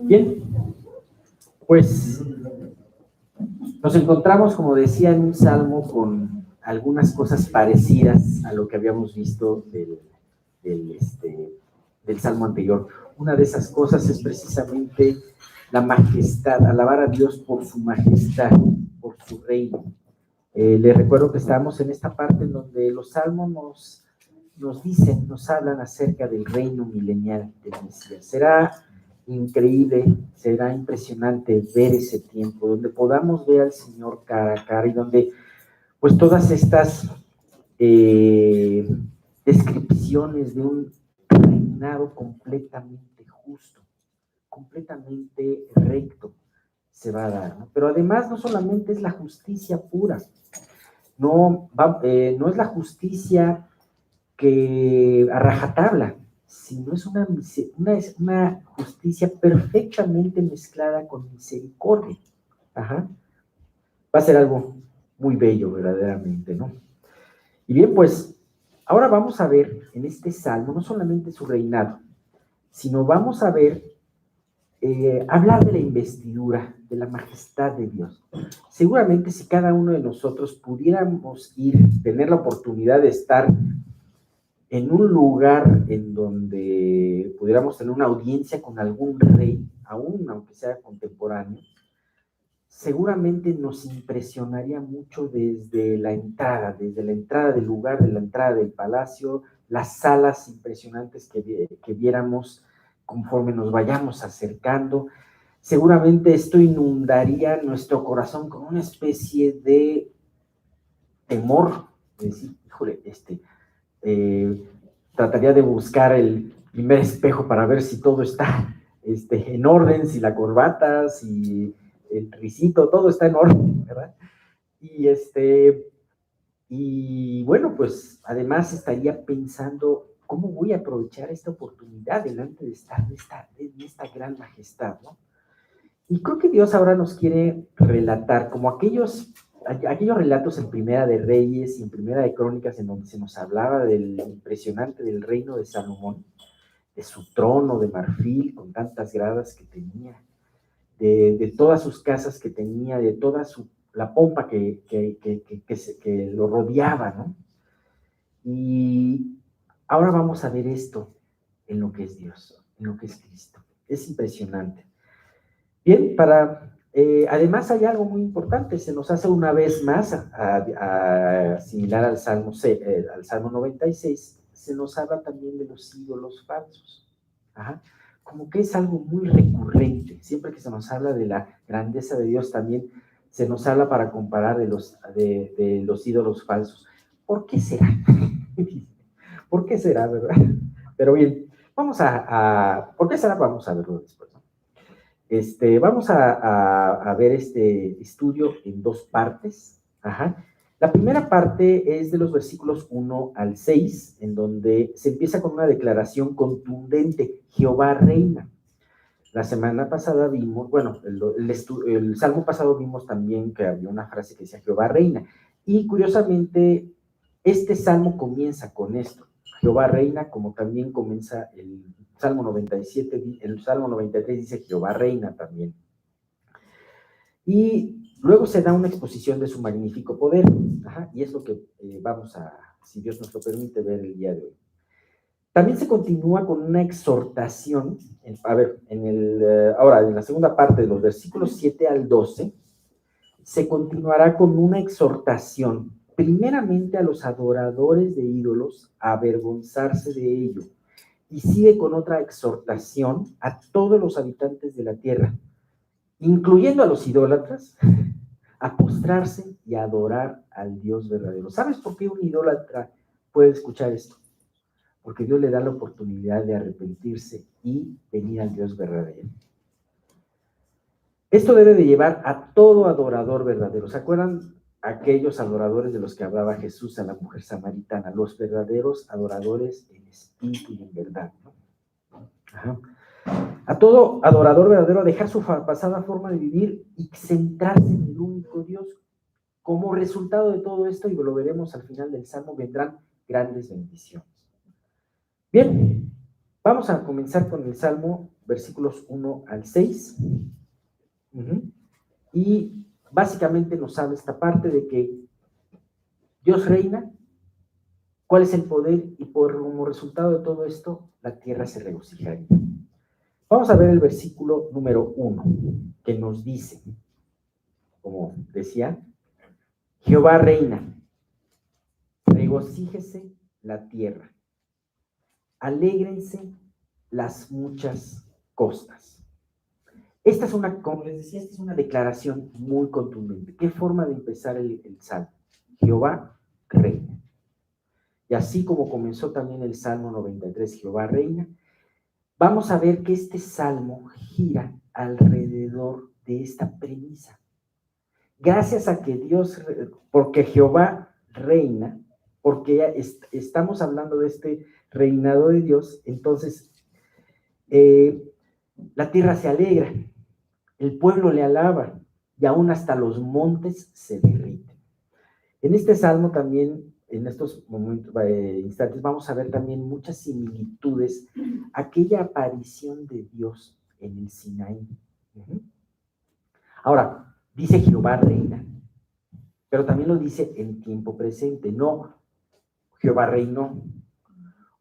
Bien, pues nos encontramos, como decía, en un salmo con algunas cosas parecidas a lo que habíamos visto del salmo anterior. Una de esas cosas es precisamente la majestad, alabar a Dios por su majestad, por su reino. Les recuerdo que estamos en esta parte en donde los salmos nos dicen, nos hablan acerca del reino milenial del Mesías. Será increíble, será impresionante ver ese tiempo, donde podamos ver al Señor cara a cara y donde pues todas estas descripciones de un reinado completamente justo, completamente recto se va a dar, ¿no? Pero además no solamente es la justicia pura, no es la justicia que a rajatabla, sino es una justicia perfectamente mezclada con misericordia. Ajá. Va a ser algo muy bello verdaderamente, ¿no? Y bien, pues ahora vamos a ver en este salmo no solamente su reinado, sino vamos a ver hablar de la investidura, de la majestad de Dios. Seguramente si cada uno de nosotros pudiéramos tener la oportunidad de estar en un lugar en donde pudiéramos tener una audiencia con algún rey, aún aunque sea contemporáneo, seguramente nos impresionaría mucho desde la entrada del lugar, de la entrada del palacio, las salas impresionantes que viéramos conforme nos vayamos acercando. Seguramente esto inundaría nuestro corazón con una especie de temor, de decir, híjole, trataría de buscar el primer espejo para ver si todo está en orden, si la corbata, si el risito, todo está en orden, ¿verdad? Y bueno, pues además estaría pensando cómo voy a aprovechar esta oportunidad delante de estar en esta gran majestad, ¿no? Y creo que Dios ahora nos quiere relatar como aquellos relatos en Primera de Reyes y en Primera de Crónicas en donde se nos hablaba del impresionante del reino de Salomón, de su trono de marfil con tantas gradas que tenía, de todas sus casas que tenía, de toda la pompa que lo rodeaba, ¿no? Y ahora vamos a ver esto en lo que es Dios, en lo que es Cristo. Es impresionante. Bien, además hay algo muy importante, se nos hace una vez más, similar al Salmo 96, se nos habla también de los ídolos falsos. Ajá. Como que es algo muy recurrente, siempre que se nos habla de la grandeza de Dios también se nos habla para comparar de los ídolos falsos. ¿Por qué será? ¿Por qué será, verdad? Pero bien, ¿por qué será? Vamos a verlo después. Vamos a ver este estudio en dos partes. Ajá. La primera parte es de los versículos 1 al 6, en donde se empieza con una declaración contundente: Jehová reina. La semana pasada vimos, bueno, el salmo pasado vimos también que había una frase que decía Jehová reina. Y curiosamente, este salmo comienza con esto: Jehová reina, como también comienza el Salmo 97, el Salmo 93 dice Jehová reina también. Y luego se da una exposición de su magnífico poder. Ajá, y es lo que vamos a, si Dios nos lo permite, ver el día de hoy. También se continúa con una exhortación, ahora en la segunda parte de los versículos 7 al 12, se continuará con una exhortación, primeramente a los adoradores de ídolos, a avergonzarse de ello, y sigue con otra exhortación a todos los habitantes de la tierra, incluyendo a los idólatras, a postrarse y a adorar al Dios verdadero. ¿Sabes por qué un idólatra puede escuchar esto? Porque Dios le da la oportunidad de arrepentirse y venir al Dios verdadero. Esto debe de llevar a todo adorador verdadero. ¿Se acuerdan aquellos adoradores de los que hablaba Jesús a la mujer samaritana? Los verdaderos adoradores en espíritu y en verdad, ¿no? Ajá. A todo adorador verdadero a dejar su pasada forma de vivir y centrarse en el único Dios. Como resultado de todo esto, y lo veremos al final del Salmo, vendrán grandes bendiciones. Bien, Vamos a comenzar con el Salmo, versículos 1 al 6. Y básicamente nos habla esta parte de que Dios reina, cuál es el poder, y como resultado de todo esto, la tierra se regocijaría. Vamos a ver el versículo número 1, que nos dice, como decía, Jehová reina, regocíjese la tierra, alégrense las muchas costas. Esta es una, como les decía, esta es una declaración muy contundente. ¿Qué forma de empezar el Salmo? Jehová reina. Y así como comenzó también el Salmo 93, Jehová reina, vamos a ver que este Salmo gira alrededor de esta premisa. Gracias a que Dios, porque Jehová reina, porque estamos hablando de este reinado de Dios, entonces la tierra se alegra, el pueblo le alaba y aún hasta los montes se derriten. En este salmo también, en estos momentos, instantes, vamos a ver también muchas similitudes a aquella aparición de Dios en el Sinaí. Ahora, dice Jehová reina, pero también lo dice en tiempo presente, no Jehová reinó,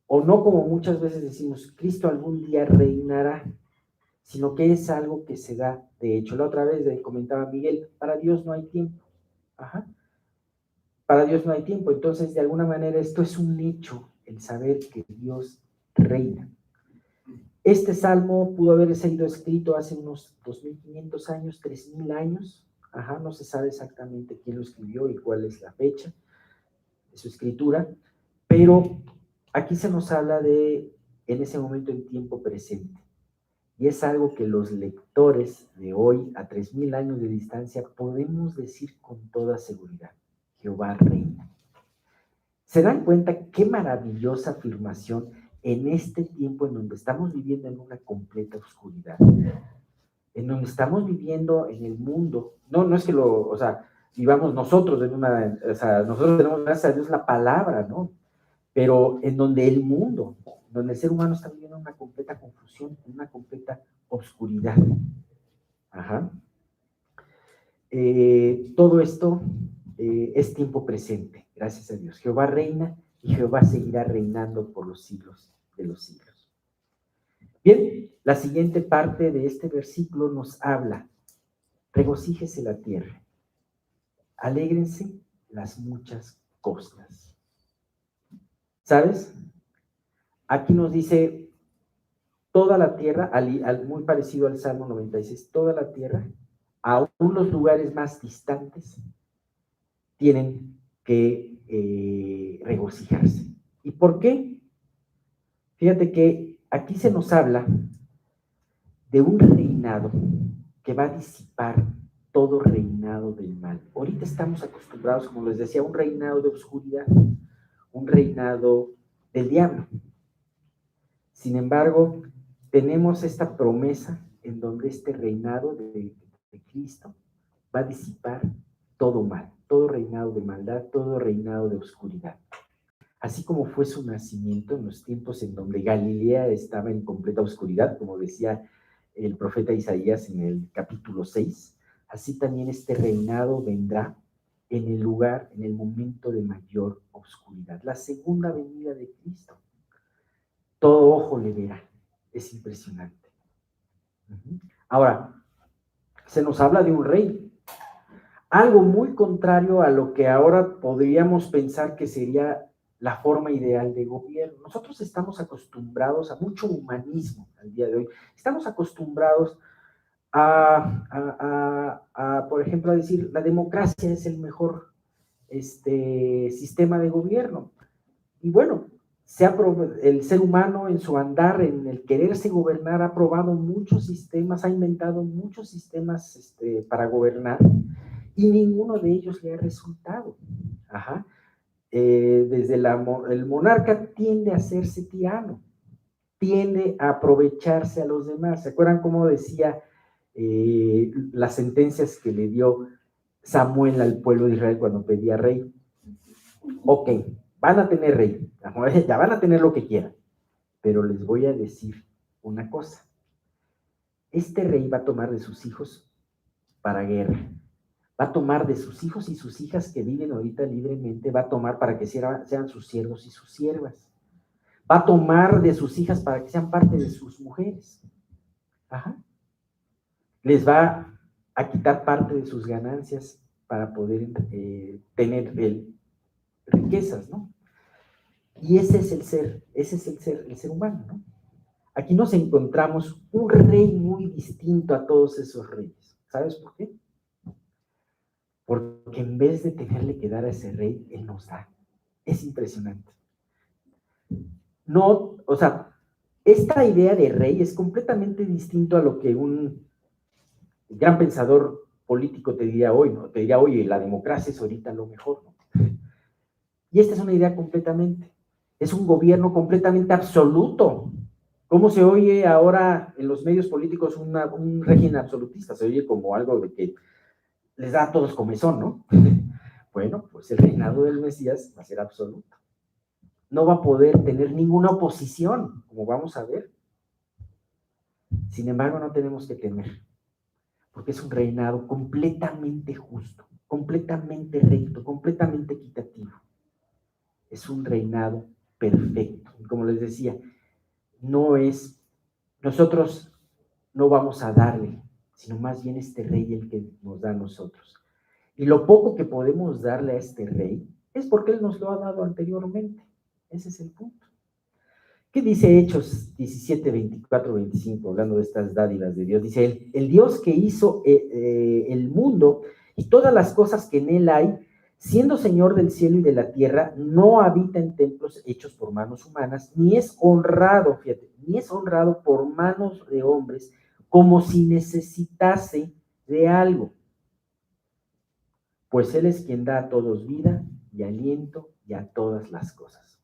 o no como muchas veces decimos, Cristo algún día reinará, sino que es algo que se da de hecho. La otra vez comentaba Miguel, para Dios no hay tiempo. Ajá. Para Dios no hay tiempo, entonces de alguna manera esto es un hecho, el saber que Dios reina. Este salmo pudo haber sido escrito hace unos 2500 años, 3000 años, no se sabe exactamente quién lo escribió y cuál es la fecha de su escritura, pero aquí se nos habla de, en ese momento, en tiempo presente, y es algo que los lectores de hoy, a 3000 años de distancia, podemos decir con toda seguridad: Jehová reina. ¿Se dan cuenta qué maravillosa afirmación en este tiempo en donde estamos viviendo en una completa oscuridad? En donde estamos viviendo en el mundo, no es que vivamos nosotros en una, nosotros tenemos, gracias a Dios, la palabra, ¿no? Pero en donde el mundo, donde el ser humano está viviendo una completa confusión, una completa oscuridad. Todo esto es tiempo presente, gracias a Dios. Jehová reina y Jehová seguirá reinando por los siglos de los siglos. Bien, la siguiente parte de este versículo nos habla: regocíjese la tierra, alégrense las muchas costas. ¿Sabes? Aquí nos dice toda la tierra, muy parecido al Salmo 96, toda la tierra, aún los lugares más distantes, tienen que regocijarse. ¿Y por qué? Fíjate que aquí se nos habla de un reinado que va a disipar todo reinado del mal. Ahorita estamos acostumbrados, como les decía, a un reinado de oscuridad, un reinado del diablo. Sin embargo, tenemos esta promesa en donde este reinado de Cristo va a disipar todo mal, todo reinado de maldad, todo reinado de oscuridad. Así como fue su nacimiento en los tiempos en donde Galilea estaba en completa oscuridad, como decía el profeta Isaías en el capítulo 6, así también este reinado vendrá en el lugar, en el momento de mayor oscuridad, la segunda venida de Cristo. Todo ojo le verá, es impresionante. Ahora, se nos habla de un rey, algo muy contrario a lo que ahora podríamos pensar que sería la forma ideal de gobierno. Nosotros estamos acostumbrados a mucho humanismo al día de hoy. Estamos acostumbrados por ejemplo, a decir, la democracia es el mejor sistema de gobierno. Y bueno, el ser humano en su andar, en el quererse gobernar, ha probado muchos sistemas, ha inventado muchos sistemas para gobernar, y ninguno de ellos le ha resultado. Desde el monarca tiende a hacerse tirano, tiende a aprovecharse a los demás. ¿Se acuerdan cómo decía las sentencias que le dio Samuel al pueblo de Israel cuando pedía rey? Ok, van a tener rey, ya van a tener lo que quieran, pero les voy a decir una cosa. Este rey va a tomar de sus hijos para guerra. Va a tomar de sus hijos y sus hijas que viven ahorita libremente, va a tomar para que sean sus siervos y sus siervas. Va a tomar de sus hijas para que sean parte de sus mujeres. Ajá. Les va a quitar parte de sus ganancias para poder tener riquezas, ¿no? Y ese es el ser humano, ¿no? Aquí nos encontramos un rey muy distinto a todos esos reyes. ¿Sabes por qué? Porque en vez de tenerle que dar a ese rey, él nos da. Es impresionante. No, o sea, esta idea de rey es completamente distinto a lo que un gran pensador político te diría hoy, ¿no? Te diría, oye, la democracia es ahorita lo mejor, ¿no? Y esta es una idea completamente. Es un gobierno completamente absoluto. ¿Cómo se oye ahora en los medios políticos un régimen absolutista? Se oye como algo de que les da a todos comezón, ¿no? Bueno, pues el reinado del Mesías va a ser absoluto. No va a poder tener ninguna oposición, como vamos a ver. Sin embargo, no tenemos que temer, porque es un reinado completamente justo, completamente recto, completamente equitativo. Es un reinado perfecto. Como les decía, nosotros no vamos a darle, sino más bien este rey el que nos da a nosotros. Y lo poco que podemos darle a este rey es porque él nos lo ha dado anteriormente. Ese es el punto. ¿Qué dice Hechos 17, 24, 25, hablando de estas dádivas de Dios? Dice, el Dios que hizo el mundo y todas las cosas que en él hay, siendo Señor del cielo y de la tierra, no habita en templos hechos por manos humanas, ni es honrado, fíjate, ni es honrado por manos de hombres, como si necesitase de algo. Pues Él es quien da a todos vida y aliento y a todas las cosas.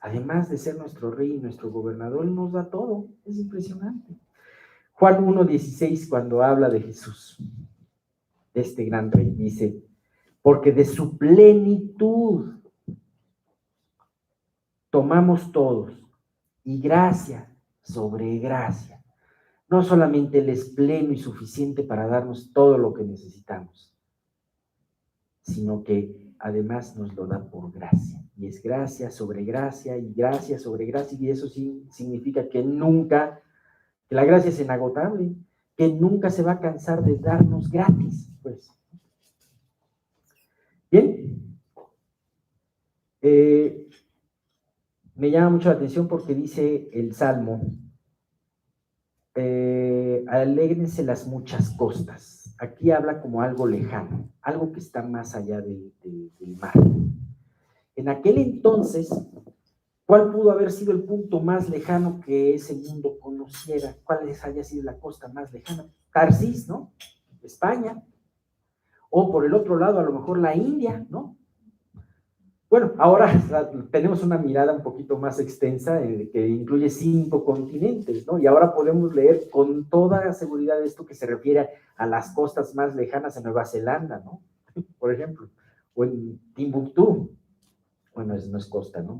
Además de ser nuestro rey y nuestro gobernador, Él nos da todo. Es impresionante. Juan 1:16, cuando habla de Jesús, de este gran rey, dice, porque de su plenitud tomamos todos, y gracia sobre gracia. No solamente Él es pleno y suficiente para darnos todo lo que necesitamos, sino que además nos lo da por gracia. Y es gracia sobre gracia y gracia sobre gracia, y eso sí significa que la gracia es inagotable, que nunca se va a cansar de darnos gratis, pues. Bien, me llama mucho la atención porque dice el Salmo, alégrense las muchas costas. Aquí habla como algo lejano, algo que está más allá del mar. En aquel entonces, ¿cuál pudo haber sido el punto más lejano que ese mundo conociera? ¿Cuál haya sido la costa más lejana? Tarsis, ¿no? España. O por el otro lado, a lo mejor la India, ¿no? Bueno, ahora tenemos una mirada un poquito más extensa que incluye 5 continentes, ¿no? Y ahora podemos leer con toda seguridad esto que se refiere a las costas más lejanas en Nueva Zelanda, ¿no? Por ejemplo, o en Timbuktu. Bueno, no es costa, ¿no?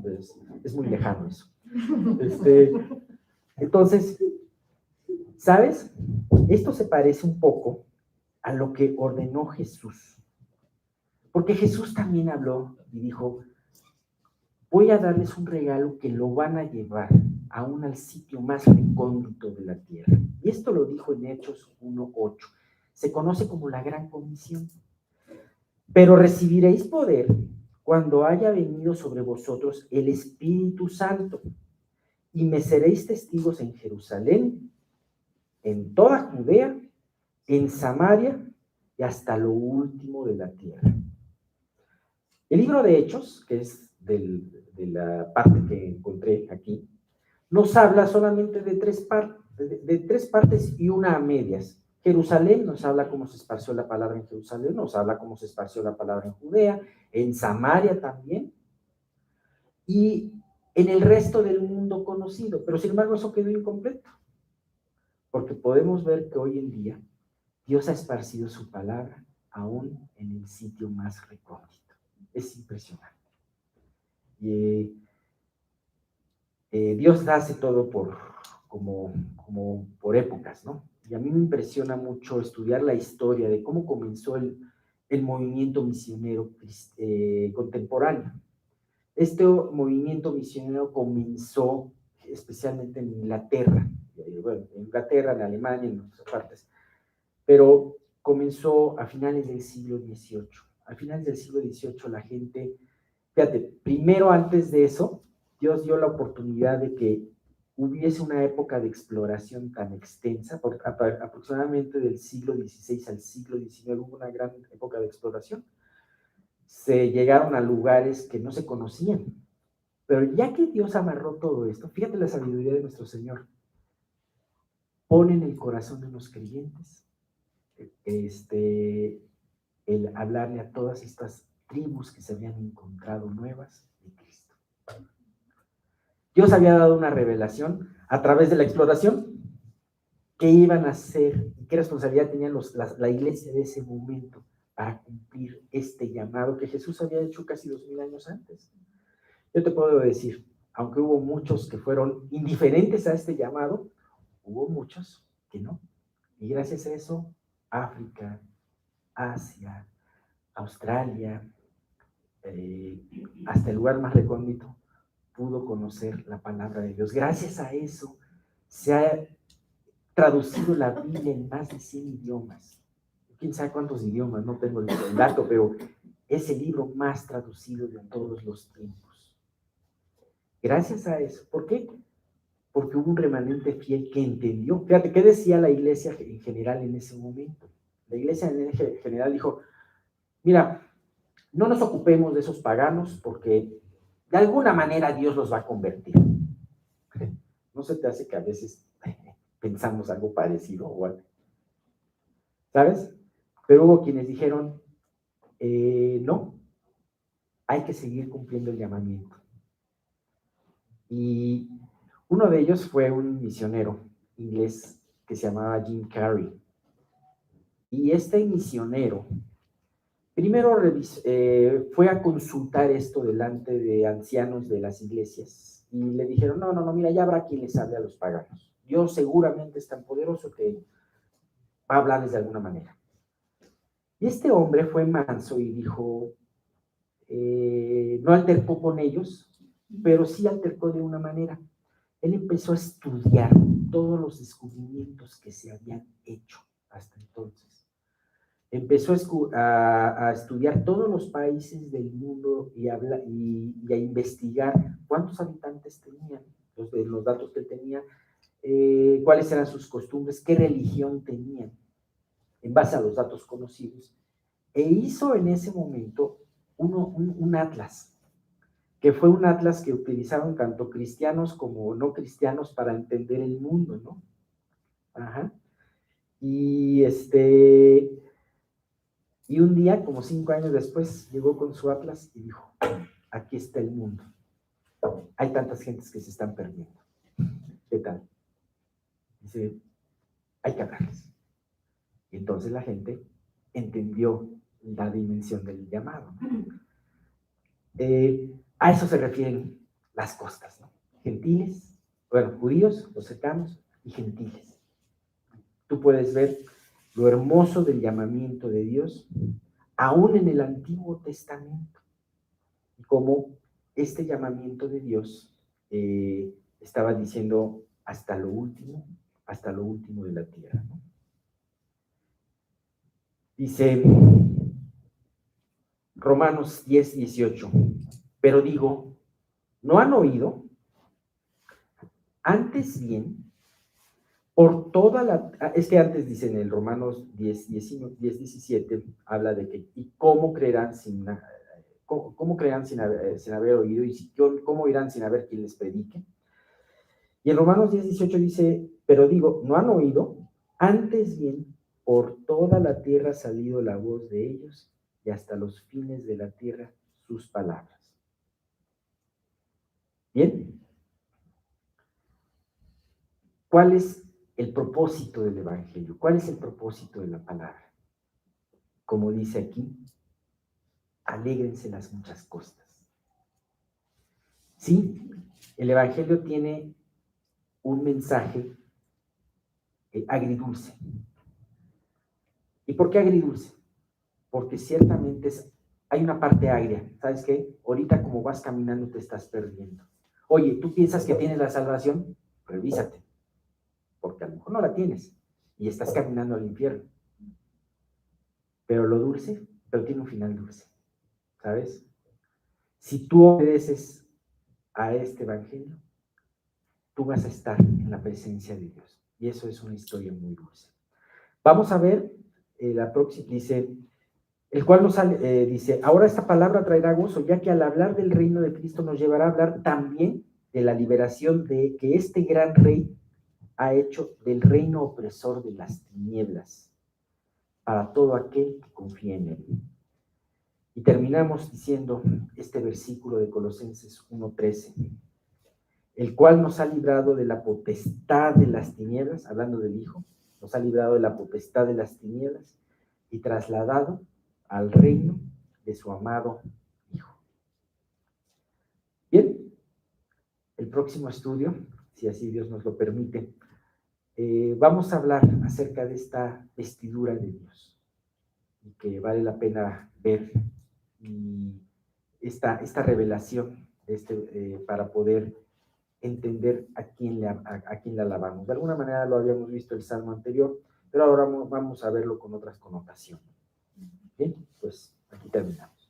Es muy lejano eso. Entonces, ¿sabes? Esto se parece un poco a lo que ordenó Jesús. Porque Jesús también habló y dijo, voy a darles un regalo que lo van a llevar aún al sitio más recóndito de la tierra. Y esto lo dijo en Hechos 1:8. Se conoce como la Gran Comisión. Pero recibiréis poder cuando haya venido sobre vosotros el Espíritu Santo, y me seréis testigos en Jerusalén, en toda Judea, en Samaria y hasta lo último de la tierra. El libro de Hechos, que es de la parte que encontré aquí, nos habla solamente de tres partes y una a medias. Jerusalén nos habla cómo se esparció la palabra en Jerusalén, nos habla cómo se esparció la palabra en Judea, en Samaria también, y en el resto del mundo conocido. Pero sin embargo eso quedó incompleto, porque podemos ver que hoy en día Dios ha esparcido su palabra aún en el sitio más recóndito. Es impresionante. Dios hace todo como por épocas, ¿no? Y a mí me impresiona mucho estudiar la historia de cómo comenzó el movimiento misionero contemporáneo. Este movimiento misionero comenzó especialmente en Inglaterra, bueno, en Inglaterra, en Alemania, en otras partes, pero comenzó a finales del siglo XVIII. A finales del siglo XVIII la gente, fíjate, primero antes de eso, Dios dio la oportunidad de que hubiese una época de exploración tan extensa, por aproximadamente del siglo XVI al siglo XIX hubo una gran época de exploración. Se llegaron a lugares que no se conocían, pero ya que Dios amarró todo esto, fíjate la sabiduría de nuestro Señor, pone en el corazón de los creyentes el hablarle a todas estas tribus que se habían encontrado nuevas de Cristo. Dios había dado una revelación a través de la exploración. ¿Qué iban a hacer y qué responsabilidad tenían la iglesia de ese momento para cumplir este llamado que Jesús había hecho casi 2000 años antes? Yo te puedo decir, aunque hubo muchos que fueron indiferentes a este llamado, hubo muchos que no. Y gracias a eso, África, Asia, Australia, hasta el lugar más recóndito, pudo conocer la palabra de Dios. Gracias a eso se ha traducido la Biblia en más de 100 idiomas. Quién sabe cuántos idiomas, no tengo el dato, pero es el libro más traducido de todos los tiempos. Gracias a eso. ¿Por qué? Porque hubo un remanente fiel que entendió. Fíjate, ¿qué decía la iglesia en general en ese momento? La iglesia en general dijo, mira, no nos ocupemos de esos paganos porque de alguna manera Dios los va a convertir. ¿No se te hace que a veces pensamos algo parecido o algo? ¿Sabes? Pero hubo quienes dijeron, no, hay que seguir cumpliendo el llamamiento. Y uno de ellos fue un misionero inglés que se llamaba Jim Carrey. Y este misionero primero fue a consultar esto delante de ancianos de las iglesias y le dijeron, no, mira, ya habrá quien les hable a los paganos. Dios seguramente es tan poderoso que va a hablarles de alguna manera. Y este hombre fue manso y dijo, no altercó con ellos, pero sí altercó de una manera. Él empezó a estudiar todos los descubrimientos que se habían hecho hasta entonces. Empezó a estudiar todos los países del mundo y a investigar cuántos habitantes tenían, los datos que tenía, cuáles eran sus costumbres, qué religión tenían, en base a los datos conocidos. E hizo en ese momento un atlas, que fue un atlas que utilizaron tanto cristianos como no cristianos para entender el mundo, ¿no? Ajá. Y y un día, como 5 años después, llegó con su atlas y dijo, aquí está el mundo. Hay tantas gentes que se están perdiendo. ¿Qué tal? Dice, hay que hablarles. Y entonces la gente entendió la dimensión del llamado, ¿no? A eso se refieren las costas, ¿no? Gentiles, bueno, judíos, los cercanos, y gentiles. Tú puedes ver lo hermoso del llamamiento de Dios, aún en el Antiguo Testamento, y cómo este llamamiento de Dios estaba diciendo hasta lo último de la tierra, ¿no? Dice Romanos 10:18, pero digo, ¿no han oído? Antes bien, por toda es que antes dice en el Romanos 10:17, habla de que, y cómo creerán sin haber oído, y cómo irán sin haber quien les predique. Y en Romanos 10:18 dice, pero digo, ¿no han oído? Antes bien, por toda la tierra ha salido la voz de ellos, y hasta los fines de la tierra sus palabras. Bien, ¿cuál es el propósito del Evangelio? ¿Cuál es el propósito de la palabra? Como dice aquí, alégrense las muchas costas. Sí, el Evangelio tiene un mensaje agridulce. ¿Y por qué agridulce? Porque ciertamente hay una parte agria. ¿Sabes qué? Ahorita como vas caminando te estás perdiendo. Oye, ¿tú piensas que tienes la salvación? Revísate, porque a lo mejor no la tienes y estás caminando al infierno. Pero lo dulce, pero tiene un final dulce, ¿sabes? Si tú obedeces a este Evangelio, tú vas a estar en la presencia de Dios. Y eso es una historia muy dulce. Vamos a ver, la próxima dice, el cual nos sale, dice, ahora esta palabra traerá gozo, ya que al hablar del reino de Cristo nos llevará a hablar también de la liberación de que este gran rey ha hecho del reino opresor de las tinieblas para todo aquel que confía en él. Y terminamos diciendo este versículo de Colosenses 1:13, el cual nos ha librado de la potestad de las tinieblas, hablando del Hijo, nos ha librado de la potestad de las tinieblas y trasladado al reino de su amado Hijo. Bien, el próximo estudio, si así Dios nos lo permite, vamos a hablar acerca de esta vestidura de Dios y que vale la pena ver y esta revelación para poder entender a quién le alabamos. De alguna manera lo habíamos visto el salmo anterior, pero ahora vamos a verlo con otras connotaciones. Bien, pues aquí terminamos.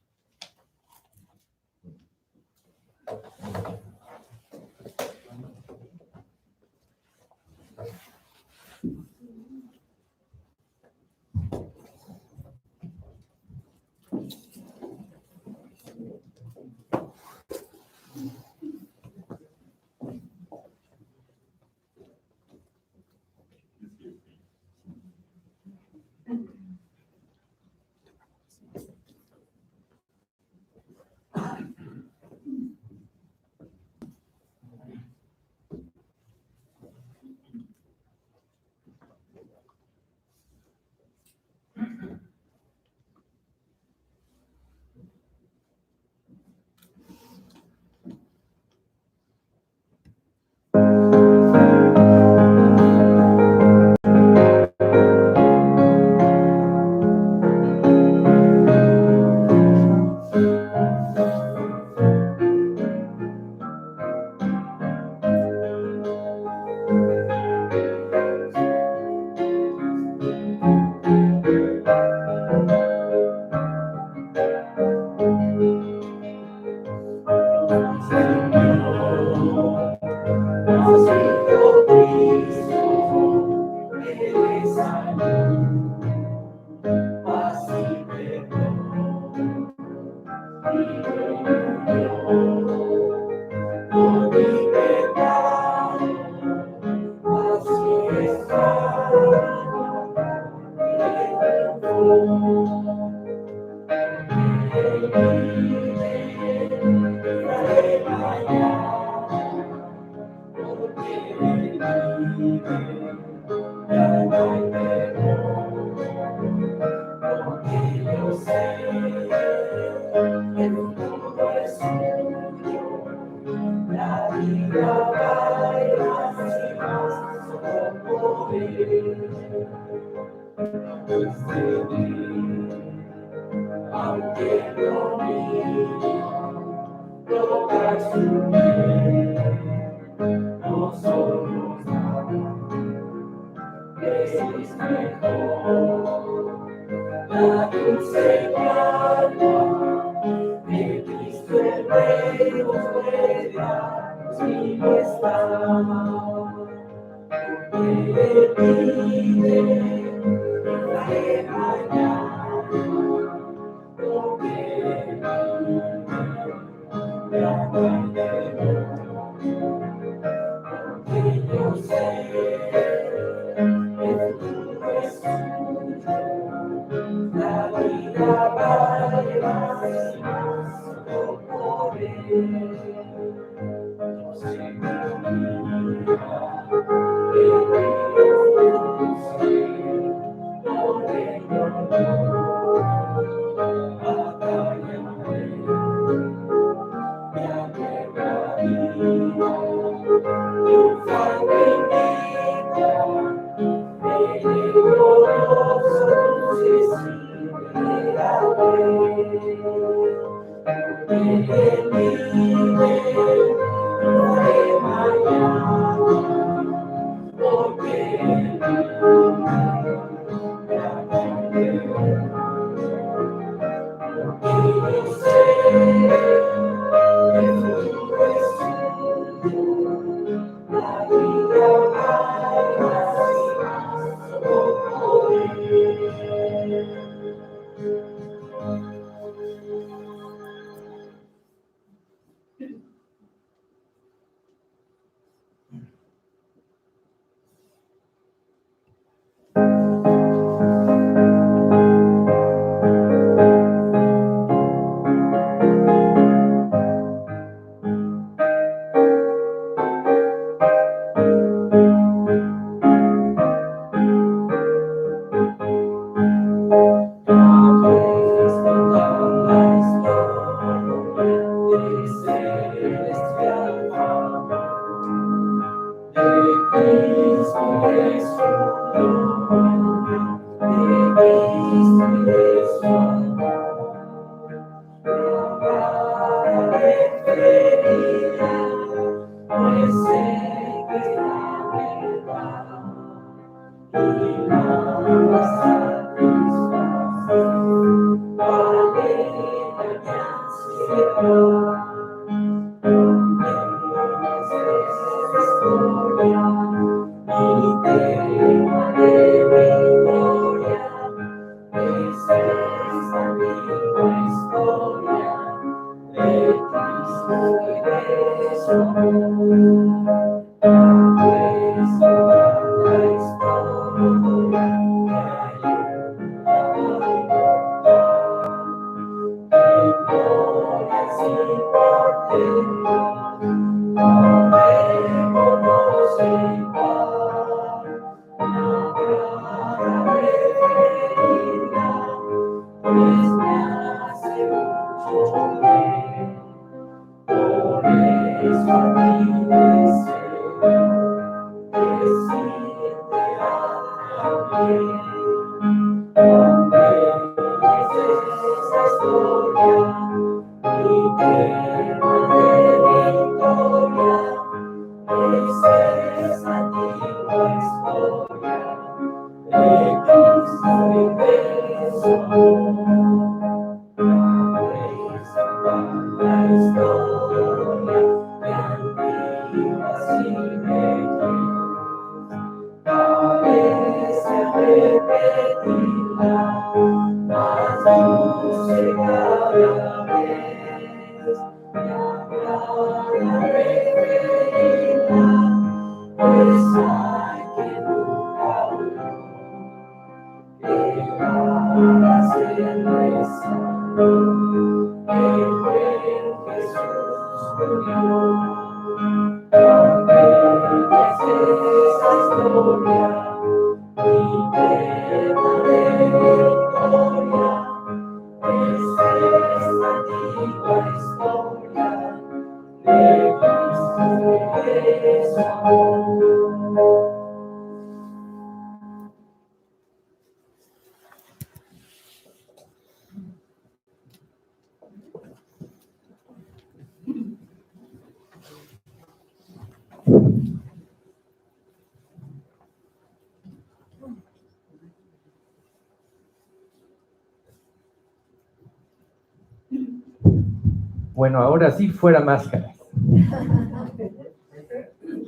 Bueno, ahora sí, fuera máscaras.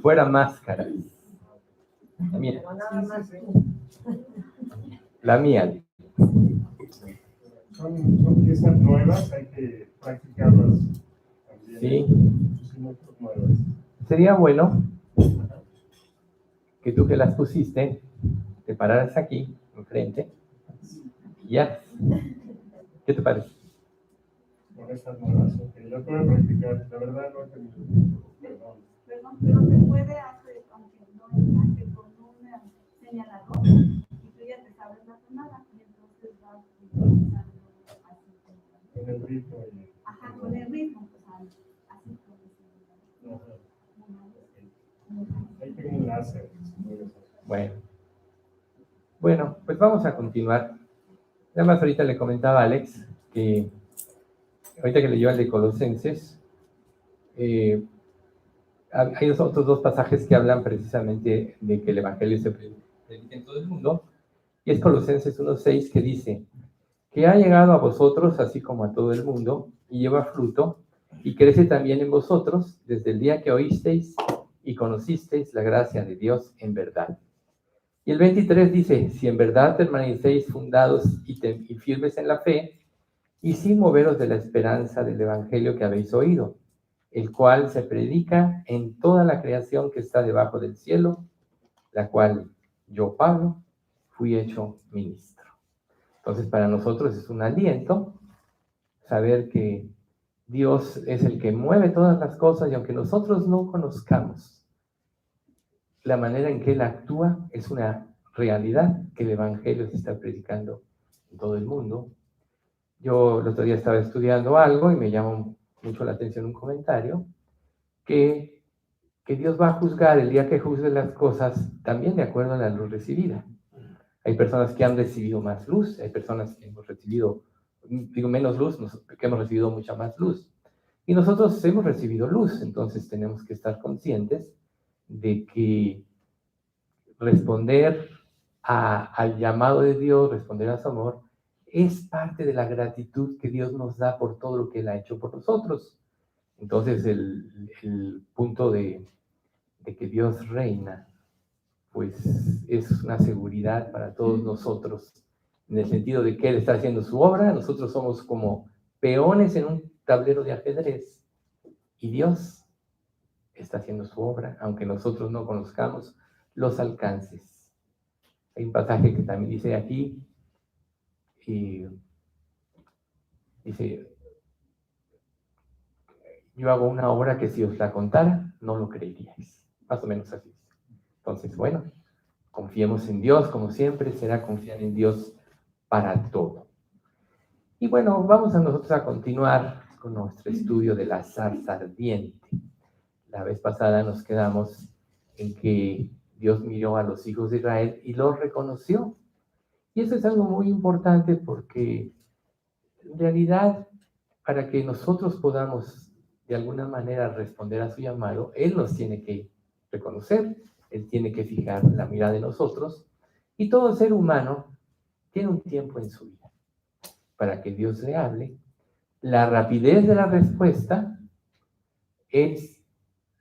Fuera máscaras. La mía. La mía. Son piezas nuevas, hay que practicarlas también. Sí. Son muy nuevas. Sería bueno que tú que las pusiste, te pararas aquí, enfrente, y ya. ¿Qué te parece? Con estas nuevas, ok. Las voy a practicar. La verdad no he tenido tiempo, perdón. Perdón, pero se puede hacer, aunque no encaje con un señalador, y tú ya te sabes la tonada, y entonces vas utilizando así. Con el ritmo y... Ajá, con el ritmo, pues así como Ajá. Ahí tengo un láser. Bueno, pues vamos a continuar. Nada más ahorita le comentaba a Alex que ahorita que leyó el de Colosenses, hay otros dos pasajes que hablan precisamente de que el Evangelio se predica en todo el mundo, y es Colosenses 1:6 que dice que ha llegado a vosotros así como a todo el mundo, y lleva fruto, y crece también en vosotros desde el día que oísteis y conocisteis la gracia de Dios en verdad. Y el 23 dice, si en verdad permanecéis fundados y firmes en la fe, y sin moveros de la esperanza del Evangelio que habéis oído, el cual se predica en toda la creación que está debajo del cielo, la cual yo, Pablo, fui hecho ministro. Entonces, para nosotros es un aliento saber que Dios es el que mueve todas las cosas, y aunque nosotros no conozcamos la manera en que Él actúa, es una realidad que el Evangelio se está predicando en todo el mundo. Yo el otro día estaba estudiando algo y me llamó mucho la atención un comentario que Dios va a juzgar el día que juzgue las cosas también de acuerdo a la luz recibida. Hay personas que han recibido más luz, hay personas que hemos recibido, menos luz, que hemos recibido mucha más luz. Y nosotros hemos recibido luz, entonces tenemos que estar conscientes de que responder al llamado de Dios, responder a su amor, es parte de la gratitud que Dios nos da por todo lo que Él ha hecho por nosotros. Entonces el punto de que Dios reina, pues es una seguridad para todos nosotros, en el sentido de que Él está haciendo su obra, nosotros somos como peones en un tablero de ajedrez, y Dios está haciendo su obra, aunque nosotros no conozcamos los alcances. Hay un pasaje que también dice aquí, y dice, yo hago una obra que si os la contara, no lo creeríais. Más o menos así. Entonces, bueno, confiemos en Dios, como siempre, será confiar en Dios para todo. Y bueno, vamos a nosotros a continuar con nuestro estudio de la zarza ardiente. La vez pasada nos quedamos en que Dios miró a los hijos de Israel y los reconoció. Y eso es algo muy importante porque en realidad, para que nosotros podamos de alguna manera responder a su llamado, Él nos tiene que reconocer, Él tiene que fijar la mirada de nosotros, y todo ser humano tiene un tiempo en su vida para que Dios le hable. La rapidez de la respuesta es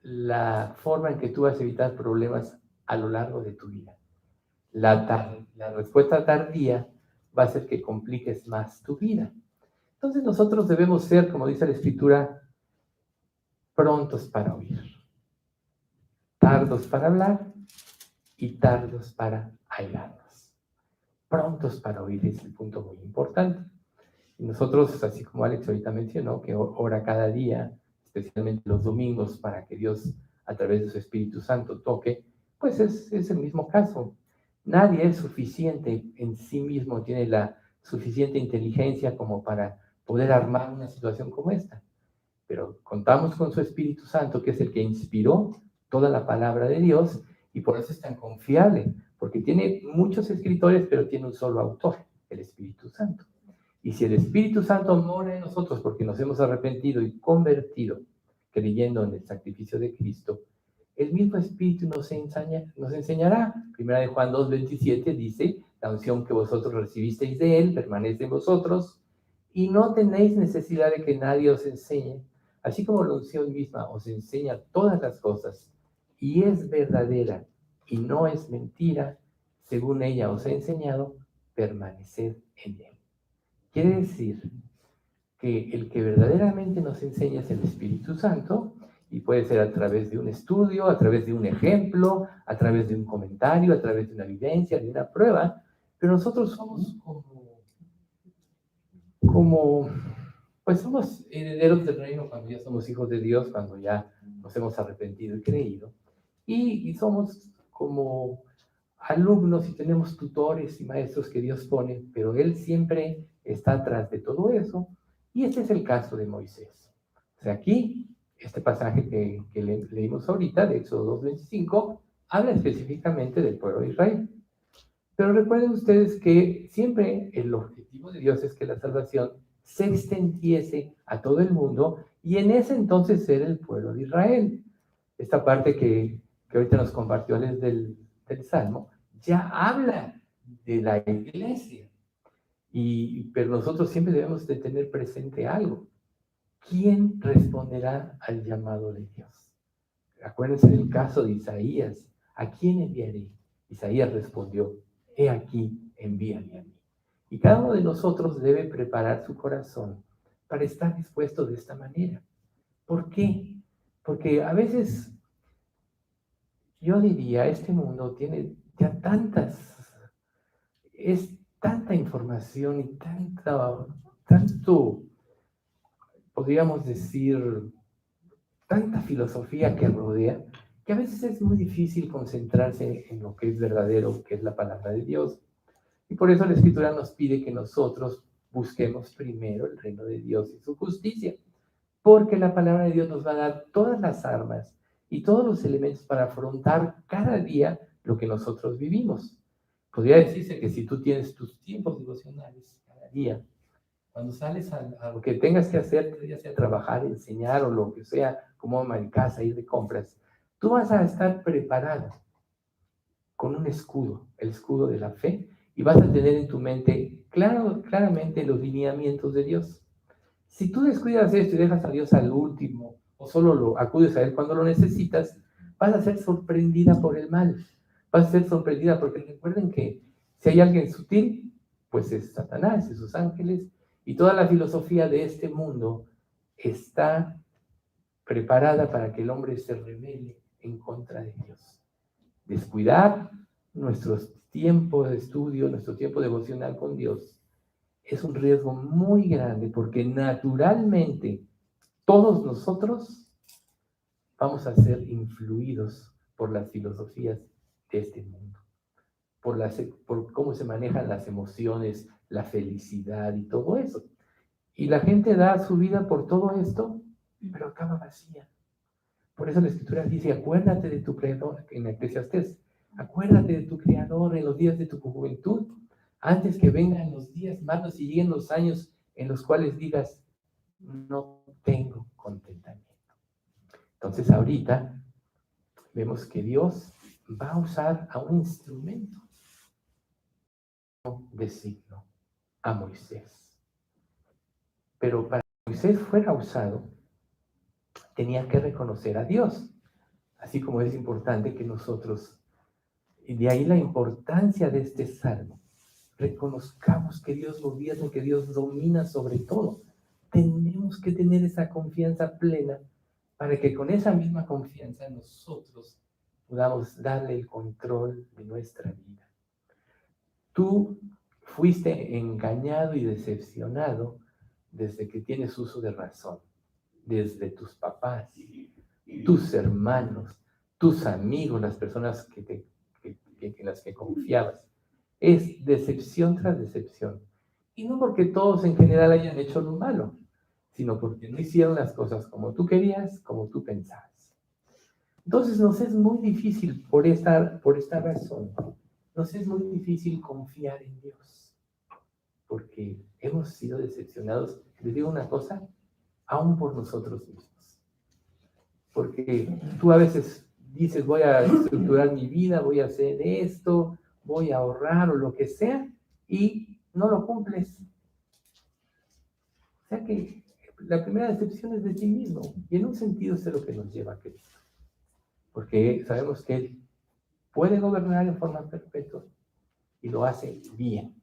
la forma en que tú vas a evitar problemas a lo largo de tu vida. La respuesta tardía va a hacer que compliques más tu vida. Entonces nosotros debemos ser, como dice la Escritura, prontos para oír, tardos para hablar y tardos para airarnos. Prontos para oír es el punto muy importante. Y nosotros, así como Alex ahorita mencionó, que ora cada día, especialmente los domingos, para que Dios, a través de su Espíritu Santo, toque, pues es el mismo caso. Nadie es suficiente en sí mismo, tiene la suficiente inteligencia como para poder armar una situación como esta. Pero contamos con su Espíritu Santo, que es el que inspiró toda la palabra de Dios, y por eso es tan confiable, porque tiene muchos escritores, pero tiene un solo autor, el Espíritu Santo. Y si el Espíritu Santo mora en nosotros porque nos hemos arrepentido y convertido, creyendo en el sacrificio de Cristo, el mismo Espíritu nos enseñará. Primera de Juan 2:27 dice, la unción que vosotros recibisteis de Él permanece en vosotros, y no tenéis necesidad de que nadie os enseñe, así como la unción misma os enseña todas las cosas, y es verdadera y no es mentira, según ella os ha enseñado, permaneced en Él. Quiere decir que el que verdaderamente nos enseña es el Espíritu Santo, y puede ser a través de un estudio, a través de un ejemplo, a través de un comentario, a través de una vivencia, de una prueba, pero nosotros somos pues somos herederos del reino cuando ya somos hijos de Dios, cuando ya nos hemos arrepentido y creído, y somos como alumnos y tenemos tutores y maestros que Dios pone, pero Él siempre está atrás de todo eso, y este es el caso de Moisés. O sea, aquí, este pasaje que leímos ahorita, de Éxodo 2:25, habla específicamente del pueblo de Israel. Pero recuerden ustedes que siempre el objetivo objetivo de Dios es que la salvación se extendiese a todo el mundo y en ese entonces era el pueblo de Israel. Esta parte que ahorita nos compartió del Salmo, ya habla de la iglesia. Pero nosotros siempre debemos de tener presente algo. ¿Quién responderá al llamado de Dios? Acuérdense del caso de Isaías. ¿A quién enviaré? Isaías respondió, he aquí, envíame a mí. Y cada uno de nosotros debe preparar su corazón para estar dispuesto de esta manera. ¿Por qué? Porque a veces, yo diría, este mundo tiene ya es tanta información y tanto, podríamos decir, tanta filosofía que rodea, que a veces es muy difícil concentrarse en lo que es verdadero, que es la palabra de Dios. Y por eso la Escritura nos pide que nosotros busquemos primero el reino de Dios y su justicia, porque la palabra de Dios nos va a dar todas las armas y todos los elementos para afrontar cada día lo que nosotros vivimos. Podría decirse que si tú tienes tus tiempos devocionales cada día, cuando sales a lo que tengas que hacer, ya sea trabajar, enseñar o lo que sea, como ama en casa, ir de compras, tú vas a estar preparado con un escudo, el escudo de la fe, y vas a tener en tu mente claramente los lineamientos de Dios. Si tú descuidas esto y dejas a Dios al último, o solo lo acudes a Él cuando lo necesitas, vas a ser sorprendida por el mal. Vas a ser sorprendida porque recuerden que si hay alguien sutil, pues es Satanás y sus ángeles, y toda la filosofía de este mundo está preparada para que el hombre se rebele en contra de Dios. Descuidar nuestros tiempos de estudio, nuestro tiempo devocional con Dios, es un riesgo muy grande porque naturalmente todos nosotros vamos a ser influidos por las filosofías de este mundo, por cómo se manejan las emociones, la felicidad y todo eso. Y la gente da su vida por todo esto, pero acaba vacía. Por eso la Escritura dice, acuérdate de tu Creador, en Eclesiastés, acuérdate de tu Creador en los días de tu juventud, antes que vengan los días malos y lleguen los años en los cuales digas, no tengo contentamiento. Entonces ahorita vemos que Dios va a usar a un instrumento de signo, a Moisés. Pero para que Moisés fuera usado, tenía que reconocer a Dios, así como es importante que nosotros, y de ahí la importancia de este salmo, reconozcamos que Dios gobierna, que Dios domina sobre todo. Tenemos que tener esa confianza plena para que con esa misma confianza nosotros podamos darle el control de nuestra vida. Tú fuiste engañado y decepcionado desde que tienes uso de razón, desde tus papás, tus hermanos, tus amigos, las personas en las que confiabas. Es decepción tras decepción. Y no porque todos en general hayan hecho lo malo, sino porque no hicieron las cosas como tú querías, como tú pensabas. Entonces nos es muy difícil, por esta razón, nos es muy difícil confiar en Dios, porque hemos sido decepcionados. Les digo una cosa, aún por nosotros mismos. Porque tú a veces dices, voy a estructurar mi vida, voy a hacer esto, voy a ahorrar o lo que sea, y no lo cumples. O sea que la primera decepción es de ti mismo, y en un sentido es lo que nos lleva a Cristo. Porque sabemos que Él puede gobernar en forma perpetua y lo hace bien.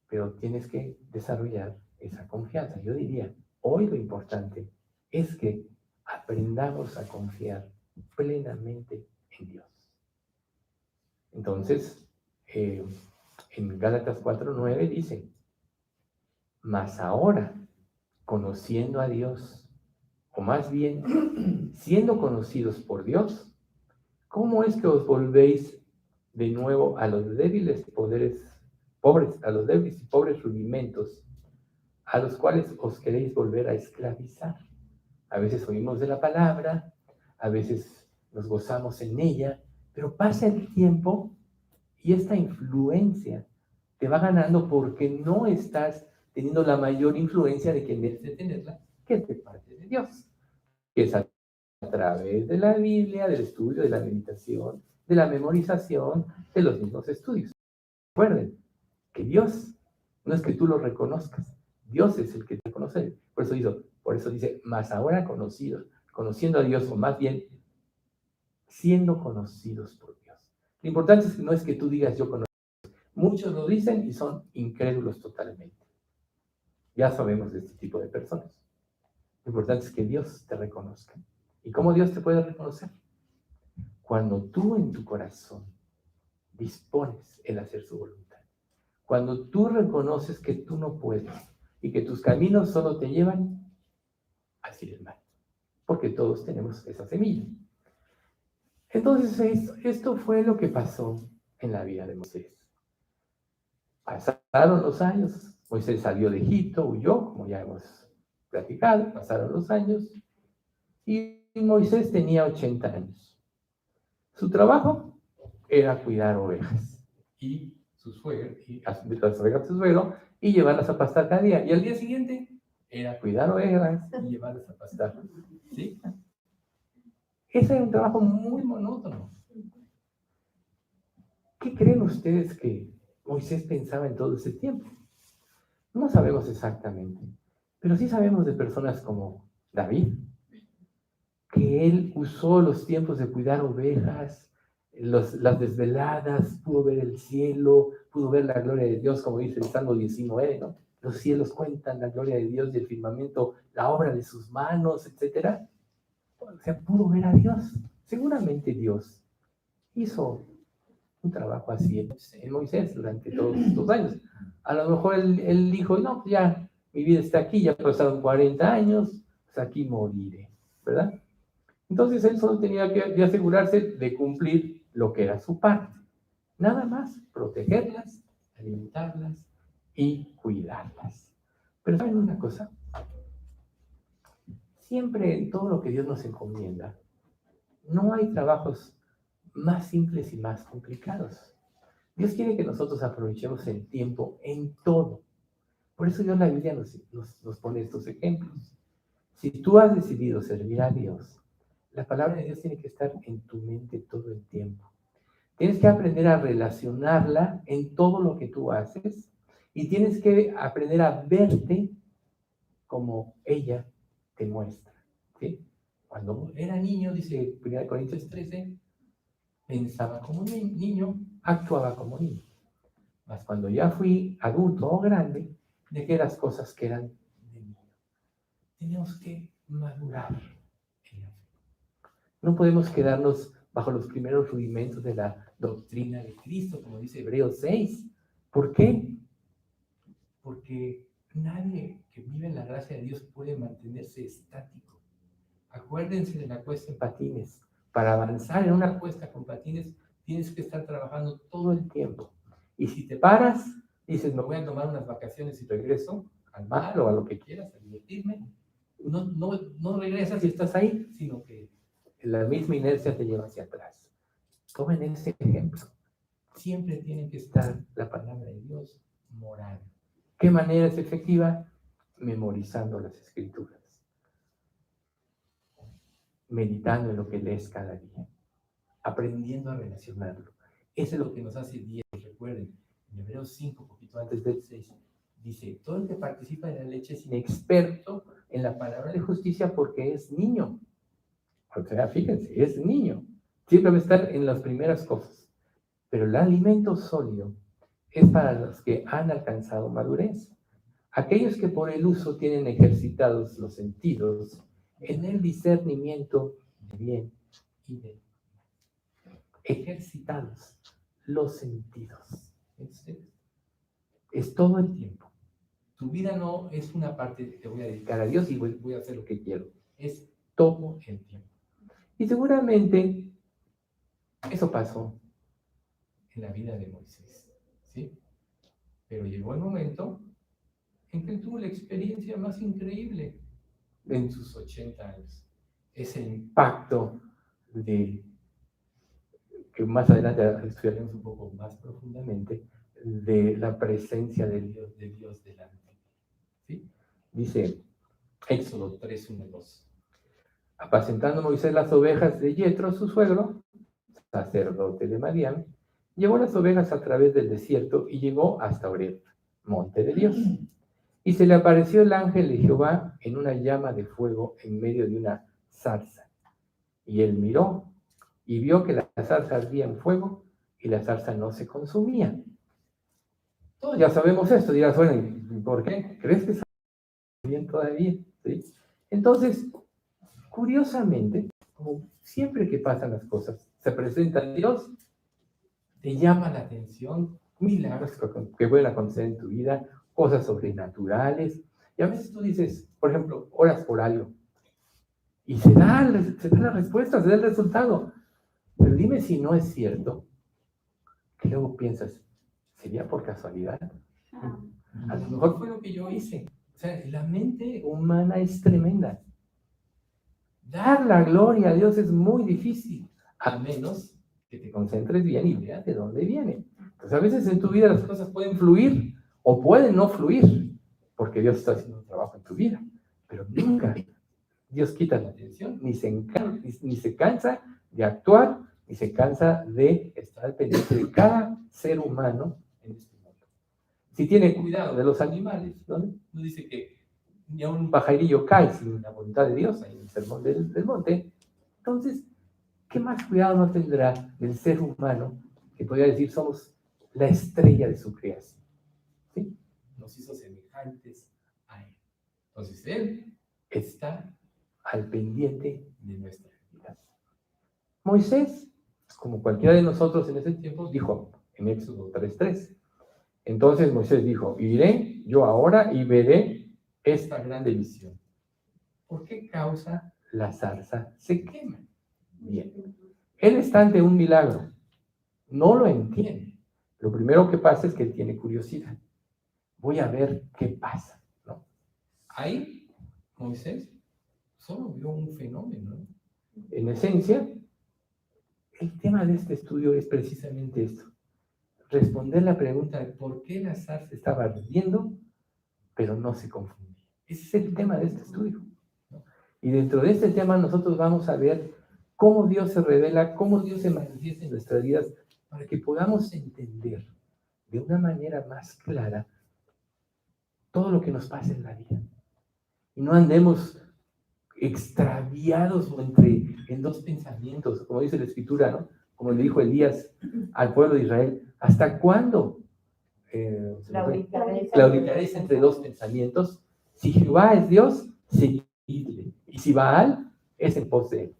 Pero tienes que desarrollar esa confianza. Yo diría, hoy lo importante es que aprendamos a confiar plenamente en Dios. Entonces, en Gálatas 4:9 dice, mas ahora, conociendo a Dios, o más bien, siendo conocidos por Dios, ¿cómo es que os volvéis de nuevo a los débiles pobres, a los débiles y pobres rudimentos, a los cuales os queréis volver a esclavizar? A veces oímos de la palabra, a veces nos gozamos en ella, pero pasa el tiempo y esta influencia te va ganando porque no estás teniendo la mayor influencia de quien debes de tenerla, que es de parte de Dios, que es a través de la Biblia, del estudio, de la meditación, de la memorización, de los mismos estudios. Recuerden que Dios no es que tú lo reconozcas, Dios es el que te conoce. Por eso dice, más ahora conociendo a Dios, o más bien siendo conocidos por Dios. Lo importante es que no es que tú digas yo conozco. Muchos lo dicen y son incrédulos totalmente. Ya sabemos de este tipo de personas. Lo importante es que Dios te reconozca. ¿Y cómo Dios te puede reconocer? Cuando tú en tu corazón dispones el hacer su voluntad. Cuando tú reconoces que tú no puedes y que tus caminos solo te llevan hacia el mal. Porque todos tenemos esa semilla. Entonces, esto fue lo que pasó en la vida de Moisés. Pasaron los años, Moisés salió de Egipto, huyó, como ya hemos platicado, pasaron los años, y Moisés tenía 80 años. Su trabajo era cuidar ovejas, y las ovejas de su suegro, y llevarlas a pastar cada día. Y al día siguiente era cuidar ovejas y llevarlas a pastar. ¿Sí? Ese era un trabajo muy monótono. ¿Qué creen ustedes que Moisés pensaba en todo ese tiempo? No sabemos exactamente, pero sí sabemos de personas como David, que él usó los tiempos de cuidar ovejas, las desveladas, pudo ver el cielo, pudo ver la gloria de Dios, como dice el Salmo 19, ¿no? Los cielos cuentan la gloria de Dios y el firmamento, la obra de sus manos, etc. O sea, pudo ver a Dios. Seguramente Dios hizo un trabajo así en Moisés durante todos estos años. A lo mejor él dijo, no, pues ya mi vida está aquí, ya pasaron 40 años, pues aquí moriré, ¿verdad? Entonces él solo tenía que asegurarse de cumplir lo que era su parte. Nada más, protegerlas, alimentarlas y cuidarlas. Pero ¿saben una cosa? Siempre en todo lo que Dios nos encomienda, no hay trabajos más simples y más complicados. Dios quiere que nosotros aprovechemos el tiempo en todo. Por eso Dios en la Biblia nos pone estos ejemplos. Si tú has decidido servir a Dios, la palabra de Dios tiene que estar en tu mente todo el tiempo. Tienes que aprender a relacionarla en todo lo que tú haces y tienes que aprender a verte como ella te muestra. ¿Sí? Cuando era niño, dice 1 Corintios 13, pensaba como niño, actuaba como niño. Mas cuando ya fui adulto o grande, dejé las cosas que eran de niño. Tenemos que madurar en la fe. No podemos quedarnos bajo los primeros rudimentos de la doctrina de Cristo, como dice Hebreos 6. ¿Por qué? Porque nadie que vive en la gracia de Dios puede mantenerse estático. Acuérdense de la cuesta en patines. Para avanzar en una cuesta con patines, tienes que estar trabajando todo el tiempo. Y si te paras, dices, me voy a tomar unas vacaciones y regreso al mar o a lo que quieras, a divertirme, no regresas y estás ahí, sino que la misma inercia te lleva hacia atrás. Tomen ese ejemplo. Siempre tiene que estar la palabra de Dios morada. ¿Qué manera es efectiva? Memorizando las escrituras. Meditando en lo que lees cada día. Aprendiendo a relacionarlo. Eso es lo que nos hace 10. Recuerden, en Hebreos 5, poquito antes del 6, dice, todo el que participa de la leche es inexperto en la palabra de justicia porque es niño. O sea, fíjense, es niño. Siempre va a estar en las primeras cosas. Pero el alimento sólido es para los que han alcanzado madurez. Aquellos que por el uso tienen ejercitados los sentidos en el discernimiento de bien y de mal. Ejercitados los sentidos. Es todo el tiempo. Tu vida no es una parte que te voy a dedicar a Dios y voy a hacer lo que quiero. Es todo el tiempo. Y seguramente eso pasó en la vida de Moisés, ¿sí? Pero llegó el momento en que él tuvo la experiencia más increíble en sus 80 años. Ese impacto de que más adelante estudiaremos un poco más profundamente, de la presencia de Dios delante. ¿Sí? Dice Éxodo 3, 1, 2. Apacentando Moisés las ovejas de Yetro, su suegro, sacerdote de Madián, llevó las ovejas a través del desierto y llegó hasta Horeb, monte de Dios. Y se le apareció el ángel de Jehová en una llama de fuego en medio de una zarza. Y él miró y vio que la zarza ardía en fuego y la zarza no se consumía. Todos ya sabemos esto, dirás, bueno, ¿y por qué? ¿Crees que está bien todavía? ¿Sí? Entonces, curiosamente, como siempre que pasan las cosas, se presenta Dios, te llama la atención, milagros que pueden acontecer en tu vida, cosas sobrenaturales, y a veces tú dices, por ejemplo, oras por algo, y se da la respuesta, se da el resultado, pero dime si no es cierto, que luego piensas, ¿sería por casualidad? A lo mejor fue lo que yo hice. O sea, la mente humana es tremenda. Dar la gloria a Dios es muy difícil, a menos que te concentres bien y veas de dónde viene. Entonces, a veces en tu vida las cosas pueden fluir o pueden no fluir, porque Dios está haciendo un trabajo en tu vida. Pero nunca Dios quita la atención, ni se cansa de actuar, ni se cansa de estar al pendiente de cada ser humano en este mundo. Si tiene cuidado de los animales, ¿no? No dice que ni a un pajarillo cae sin la voluntad de Dios, ahí en el sermón del monte. Entonces, ¿qué más cuidado no tendrá del ser humano, que podría decir somos la estrella de su creación? ¿Sí? Nos hizo semejantes a Él. Entonces, Él está al pendiente de nuestra vida. Moisés, como cualquiera de nosotros en ese tiempo, dijo en Éxodo 3:3. Entonces Moisés dijo, iré yo ahora y veré esta grande visión. ¿Por qué causa la zarza se quema? Bien. Él está ante un milagro. No lo entiende. Lo primero que pasa es que él tiene curiosidad. Voy a ver qué pasa, ¿no? Ahí Moisés solo vio un fenómeno, ¿no? En esencia, el tema de este estudio es precisamente esto. Responder la pregunta de por qué la zarza estaba ardiendo, pero no se confundía. Ese es el tema de este estudio, ¿no? Y dentro de este tema nosotros vamos a ver cómo Dios se revela, cómo Dios se manifiesta en nuestras vidas, para que podamos entender de una manera más clara todo lo que nos pasa en la vida. Y no andemos extraviados o en dos pensamientos, como dice la Escritura, ¿no? Como le dijo Elías al pueblo de Israel, ¿hasta cuándo claudicaréis entre dos pensamientos? Si Jehová es Dios, seguidle, y si Baal, es en pos de él.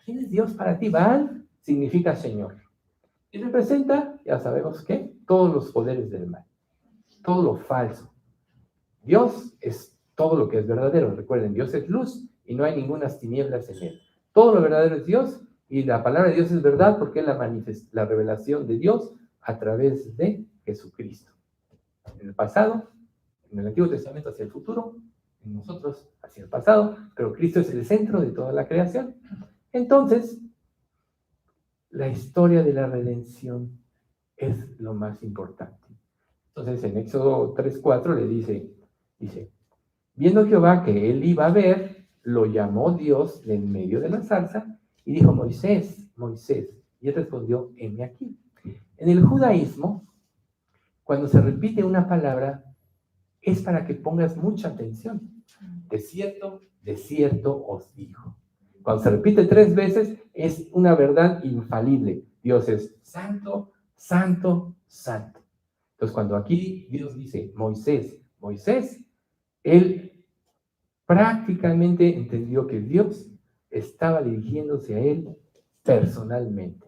¿Quién es Dios para ti? Baal significa Señor, y representa, ya sabemos qué, todos los poderes del mal, todo lo falso. Dios es todo lo que es verdadero. Recuerden, Dios es luz y no hay ninguna tinieblas en él. Todo lo verdadero es Dios y la palabra de Dios es verdad porque es la revelación de Dios a través de Jesucristo. En el pasado, en el Antiguo Testamento hacia el futuro, en nosotros hacia el pasado, pero Cristo es el centro de toda la creación. Entonces, la historia de la redención es lo más importante. Entonces, en Éxodo 3:4 le dice, viendo Jehová que él iba a ver, lo llamó Dios de en medio de la zarza y dijo, Moisés, Moisés. Y él respondió, heme aquí. En el judaísmo, cuando se repite una palabra, es para que pongas mucha atención. De cierto os digo. Cuando se repite 3 veces, es una verdad infalible. Dios es santo, santo, santo. Entonces, cuando aquí Dios dice, Moisés, Moisés, él prácticamente entendió que Dios estaba dirigiéndose a él personalmente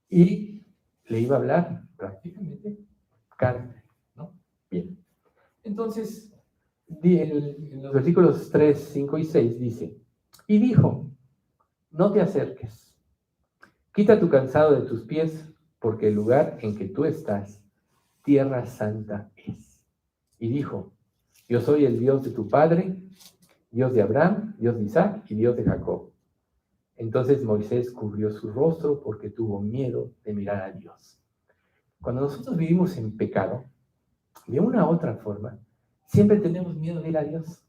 y le iba a hablar prácticamente carne, ¿no? Bien. Entonces, en los versículos 3, 5 y 6 dice, y dijo, no te acerques, quita tu calzado de tus pies, porque el lugar en que tú estás, tierra santa es. Y dijo, yo soy el Dios de tu padre, Dios de Abraham, Dios de Isaac y Dios de Jacob. Entonces Moisés cubrió su rostro porque tuvo miedo de mirar a Dios. Cuando nosotros vivimos en pecado, de una u otra forma, siempre tenemos miedo de ir a Dios,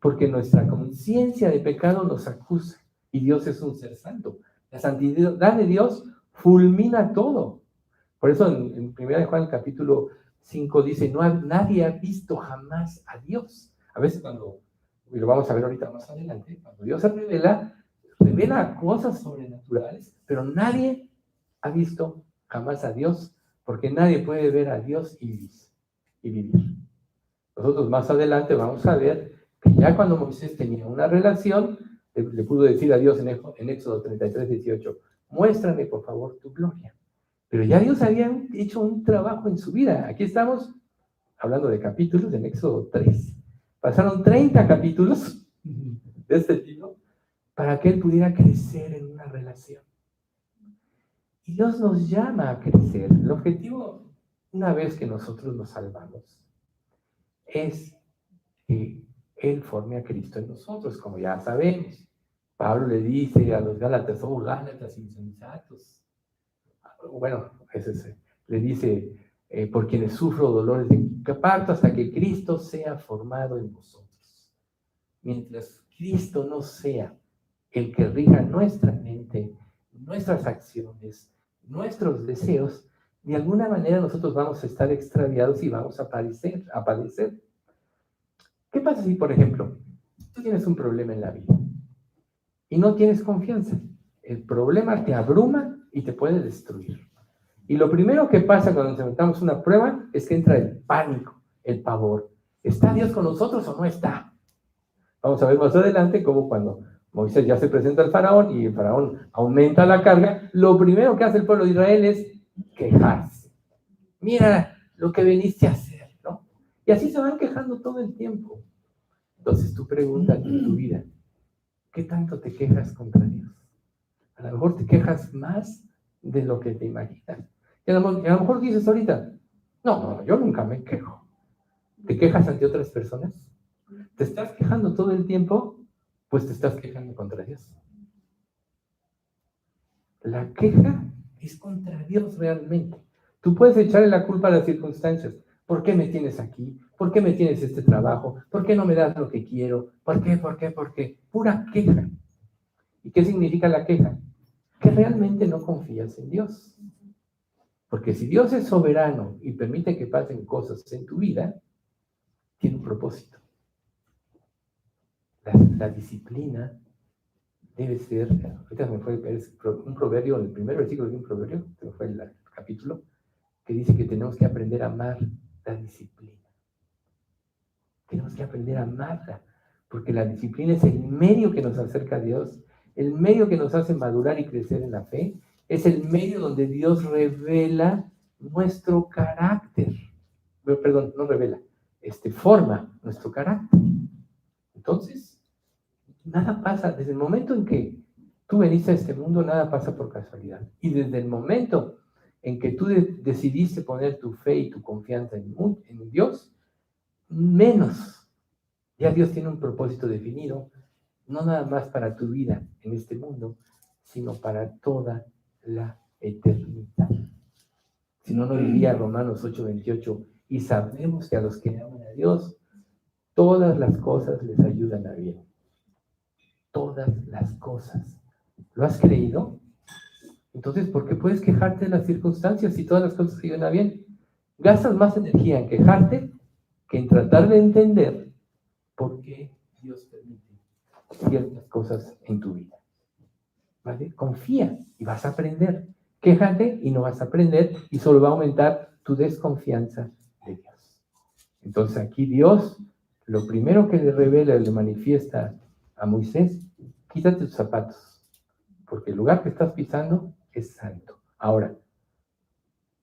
porque nuestra conciencia de pecado nos acusa, y Dios es un ser santo. La santidad de Dios fulmina todo. Por eso en 1 Juan capítulo 5 dice, nadie ha visto jamás a Dios. A veces cuando, y lo vamos a ver ahorita más adelante, cuando Dios se revela cosas sobrenaturales, pero nadie ha visto jamás a Dios, porque nadie puede ver a Dios y vivir. Nosotros más adelante vamos a ver que ya cuando Moisés tenía una relación, le pudo decir a Dios en Éxodo 33, 18, muéstrame por favor tu gloria. Pero ya Dios había hecho un trabajo en su vida. Aquí estamos hablando de capítulos en Éxodo 3. Pasaron 30 capítulos de este tipo para que él pudiera crecer en una relación. Y Dios nos llama a crecer. El objetivo, una vez que nosotros nos salvamos, es que Él forme a Cristo en nosotros, como ya sabemos. Pablo le dice a los Gálatas, oh Gálatas insensatos. Bueno, le dice, por quienes sufro dolores de parto hasta que Cristo sea formado en vosotros. Mientras Cristo no sea el que rija nuestra mente, nuestras acciones, nuestros deseos, de alguna manera nosotros vamos a estar extraviados y vamos a padecer. ¿Qué pasa si, por ejemplo, tú tienes un problema en la vida y no tienes confianza? El problema te abruma y te puede destruir. Y lo primero que pasa cuando nos enfrentamos a una prueba es que entra el pánico, el pavor. ¿Está Dios con nosotros o no está? Vamos a ver más adelante cómo cuando Moisés ya se presenta al faraón y el faraón aumenta la carga, lo primero que hace el pueblo de Israel es quejarse. Mira lo que veniste a hacer, ¿no? Y así se van quejando todo el tiempo. Entonces tú pregúntate en tu vida, ¿qué tanto te quejas contra Dios? A lo mejor te quejas más de lo que te imaginas. Y a lo mejor dices ahorita, no, yo nunca me quejo. ¿Te quejas ante otras personas? ¿Te estás quejando todo el tiempo? Pues te estás quejando contra Dios. La queja es contra Dios realmente. Tú puedes echarle la culpa a las circunstancias. ¿Por qué me tienes aquí? ¿Por qué me tienes este trabajo? ¿Por qué no me das lo que quiero? ¿Por qué? Pura queja. ¿Y qué significa la queja? Que realmente no confías en Dios. Porque si Dios es soberano y permite que pasen cosas en tu vida, tiene un propósito. La disciplina debe ser, ahorita me fue un proverbio, el primer versículo de un proverbio, que fue el capítulo, que dice que tenemos que aprender a amar la disciplina. Tenemos que aprender a amarla, porque la disciplina es el medio que nos acerca a Dios, el medio que nos hace madurar y crecer en la fe, es el medio donde Dios revela nuestro carácter. Perdón, no revela, forma nuestro carácter. Entonces, nada pasa, desde el momento en que tú veniste a este mundo, nada pasa por casualidad. Y desde el momento en que tú decidiste poner tu fe y tu confianza en Dios, menos. Ya Dios tiene un propósito definido, no nada más para tu vida en este mundo, sino para toda la eternidad. Si no, no diría Romanos 8:28, y sabemos que a los que aman a Dios, todas las cosas les ayudan a bien. Todas las cosas. ¿Lo has creído? Entonces, ¿por qué puedes quejarte de las circunstancias si todas las cosas te ayudan a bien? Gastas más energía en quejarte que en tratar de entender por qué Dios permite ciertas cosas en tu vida. ¿Vale? Confía y vas a aprender. Quéjate y no vas a aprender y solo va a aumentar tu desconfianza de Dios. Entonces aquí Dios, lo primero que le revela, le manifiesta a Moisés, quítate tus zapatos, porque el lugar que estás pisando es santo. Ahora,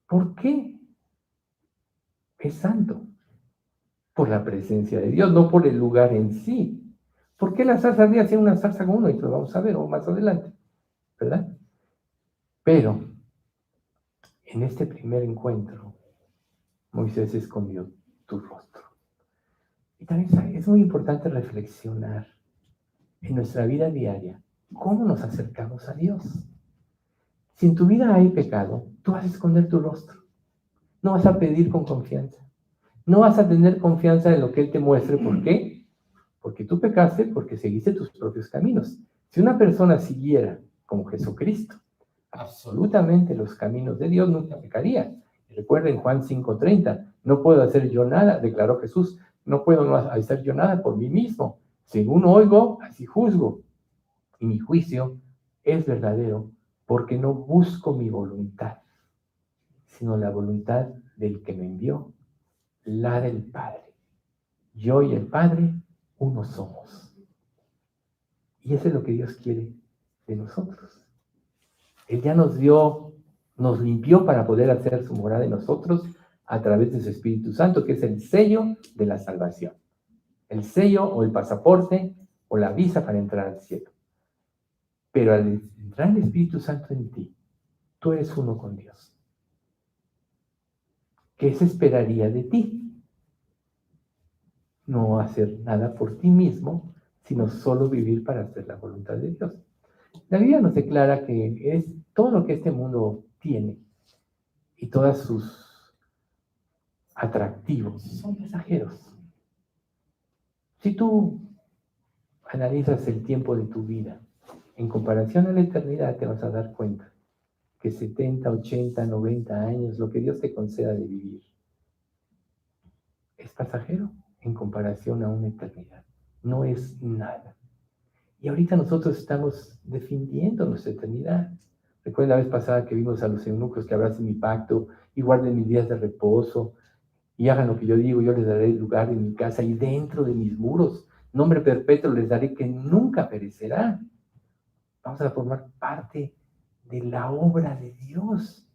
¿por qué es santo? Por la presencia de Dios, no por el lugar en sí. ¿Por qué la zarza ardía hacía una zarza con uno? Y lo vamos a ver más adelante, ¿verdad? Pero en este primer encuentro, Moisés escondió tu rostro. Y también es muy importante reflexionar en nuestra vida diaria cómo nos acercamos a Dios. Si en tu vida hay pecado, tú vas a esconder tu rostro. no vas a pedir con confianza. No vas a tener confianza en lo que Él te muestre. ¿Por qué? Porque tú pecaste, porque seguiste tus propios caminos. Si una persona siguiera como Jesucristo absolutamente los caminos de Dios, nunca pecaría. Recuerden Juan 5:30, no puedo hacer yo nada, declaró Jesús, no puedo hacer yo nada por mí mismo. Según oigo, así juzgo. Y mi juicio es verdadero, porque no busco mi voluntad, sino la voluntad del que me envió, la del Padre. Yo y el Padre, uno somos. Y eso es lo que Dios quiere de nosotros. Él ya nos dio, nos limpió para poder hacer su morada en nosotros a través de su Espíritu Santo, que es el sello de la salvación. El sello o el pasaporte o la visa para entrar al cielo. Pero al entrar el Espíritu Santo en ti, tú eres uno con Dios. ¿Qué se esperaría de ti? No hacer nada por ti mismo, sino solo vivir para hacer la voluntad de Dios. La Biblia nos declara que es todo lo que este mundo tiene y todos sus atractivos son pasajeros. Si tú analizas el tiempo de tu vida en comparación a la eternidad, te vas a dar cuenta que 70, 80, 90 años, lo que Dios te conceda de vivir, es pasajero en comparación a una eternidad. No es nada. Y ahorita nosotros estamos defendiendo nuestra eternidad. Recuerda la vez pasada que vimos a los eunucos que abracen mi pacto y guarden mis días de reposo y hagan lo que yo digo, yo les daré el lugar en mi casa y dentro de mis muros. Nombre perpetuo les daré que nunca perecerá. Vamos a formar parte de la obra de Dios.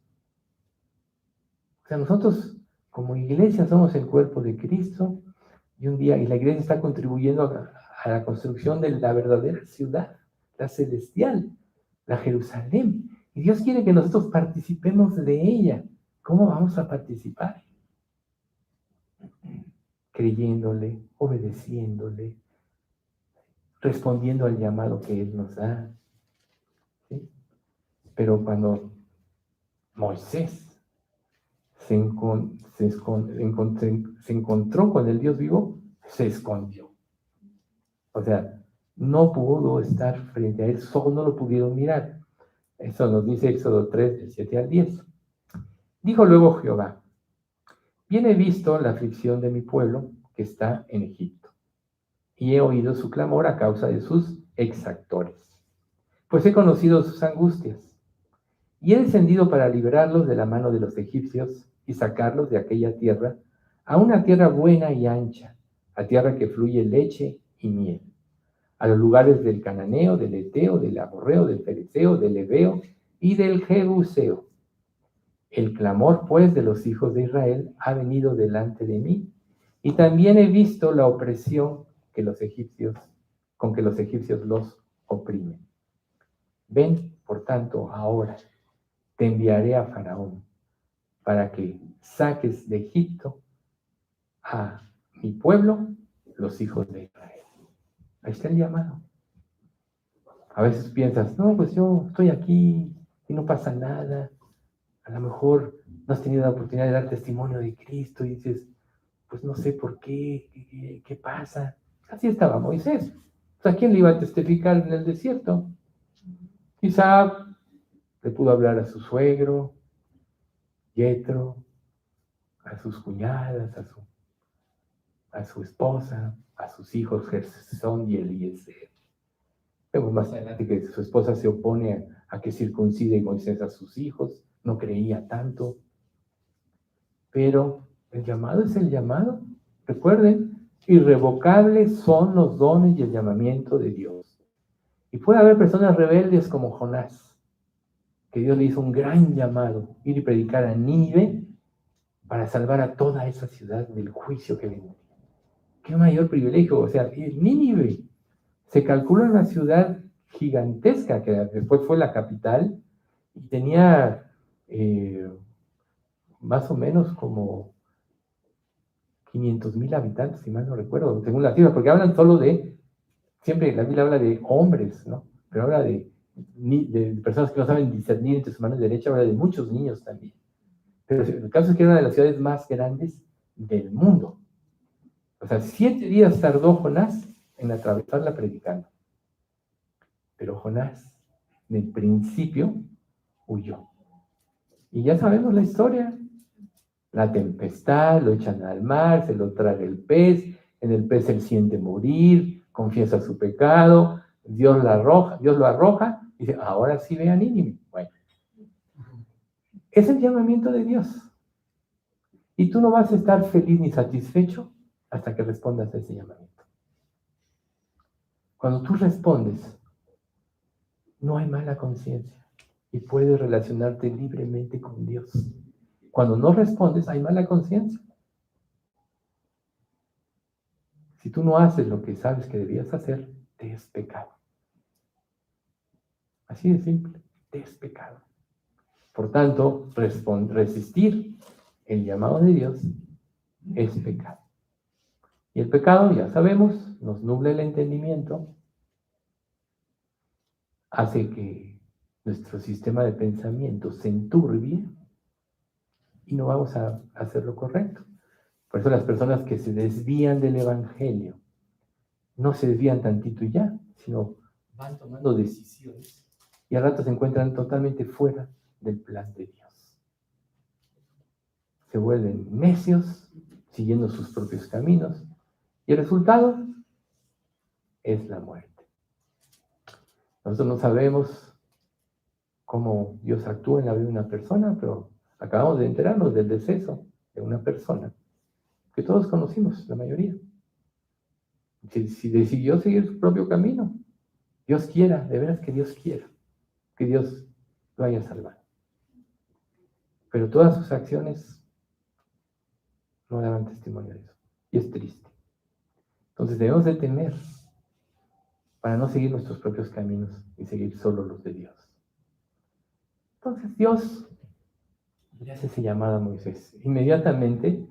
O sea, nosotros como iglesia somos el cuerpo de Cristo y un día, y la iglesia está contribuyendo a la construcción de la verdadera ciudad, la celestial, la Jerusalén. Y Dios quiere que nosotros participemos de ella. ¿Cómo vamos a participar? Creyéndole, obedeciéndole, respondiendo al llamado que Él nos da. ¿Sí? Pero cuando Moisés se encontró con el Dios vivo, se escondió. O sea, no pudo estar frente a Él, solo no lo pudieron mirar. Eso nos dice Éxodo 3, del 7 al 10. Dijo luego Jehová: bien he visto la aflicción de mi pueblo que está en Egipto, y he oído su clamor a causa de sus exactores, pues he conocido sus angustias, y he descendido para liberarlos de la mano de los egipcios y sacarlos de aquella tierra a una tierra buena y ancha, a tierra que fluye leche y miel, a los lugares del cananeo, del eteo, del amorreo, del fereceo, del heveo y del jebuseo. El clamor, pues, de los hijos de Israel ha venido delante de mí, y también he visto la opresión con que los egipcios los oprimen. Ven, por tanto, ahora te enviaré a Faraón para que saques de Egipto a mi pueblo, los hijos de Israel. Ahí está el llamado. A veces piensas, no, pues yo estoy aquí y no pasa nada. A lo mejor no has tenido la oportunidad de dar testimonio de Cristo y dices, pues no sé por qué, qué pasa. Así estaba Moisés. ¿A quién le iba a testificar en el desierto? Quizá le pudo hablar a su suegro, Yetro, a sus cuñadas, a su esposa, a sus hijos Gersón y Eliezer. Vemos más adelante que su esposa se opone a que circuncide Moisés a sus hijos, no creía tanto. Pero el llamado es el llamado. Recuerden, irrevocables son los dones y el llamamiento de Dios. Y puede haber personas rebeldes como Jonás, que Dios le hizo un gran llamado, ir y predicar a Nínive para salvar a toda esa ciudad del juicio que vendría. Qué mayor privilegio. O sea, Nínive se calcula una ciudad gigantesca que después fue la capital y tenía más o menos como 500,000 habitantes, si mal no recuerdo, según la cifra, porque hablan solo siempre la Biblia habla de hombres, ¿no? Pero habla de personas que no saben discernir entre su mano derecha, habla de muchos niños también. Pero el caso es que era una de las ciudades más grandes del mundo. O sea, 7 días tardó Jonás en atravesarla predicando. Pero Jonás, del principio, huyó. Y ya sabemos la historia. La tempestad, lo echan al mar, se lo traga el pez, en el pez él siente morir, confiesa su pecado, Dios lo arroja, y dice, ahora sí ve a Nínive. Bueno, es el llamamiento de Dios. Y tú no vas a estar feliz ni satisfecho hasta que respondas a ese llamamiento. Cuando tú respondes, no hay mala conciencia y puedes relacionarte libremente con Dios. Cuando no respondes, hay mala conciencia. Si tú no haces lo que sabes que debías hacer, te es pecado. Así de simple, te es pecado. Por tanto, resistir el llamado de Dios es pecado. Y el pecado, ya sabemos, nos nubla el entendimiento, hace que nuestro sistema de pensamiento se enturbie y no vamos a hacer lo correcto. Por eso las personas que se desvían del Evangelio no se desvían tantito y ya, sino van tomando decisiones y al rato se encuentran totalmente fuera del plan de Dios. Se vuelven necios, siguiendo sus propios caminos, y el resultado es la muerte. Nosotros no sabemos cómo Dios actúa en la vida de una persona, pero acabamos de enterarnos del deceso de una persona que todos conocimos, la mayoría. Si decidió seguir su propio camino, Dios quiera, de veras que Dios quiera, que Dios lo haya salvado. Pero todas sus acciones no daban testimonio de eso. Y es triste. Entonces debemos de temer para no seguir nuestros propios caminos y seguir solo los de Dios. Entonces Dios le hace ese llamado a Moisés. Inmediatamente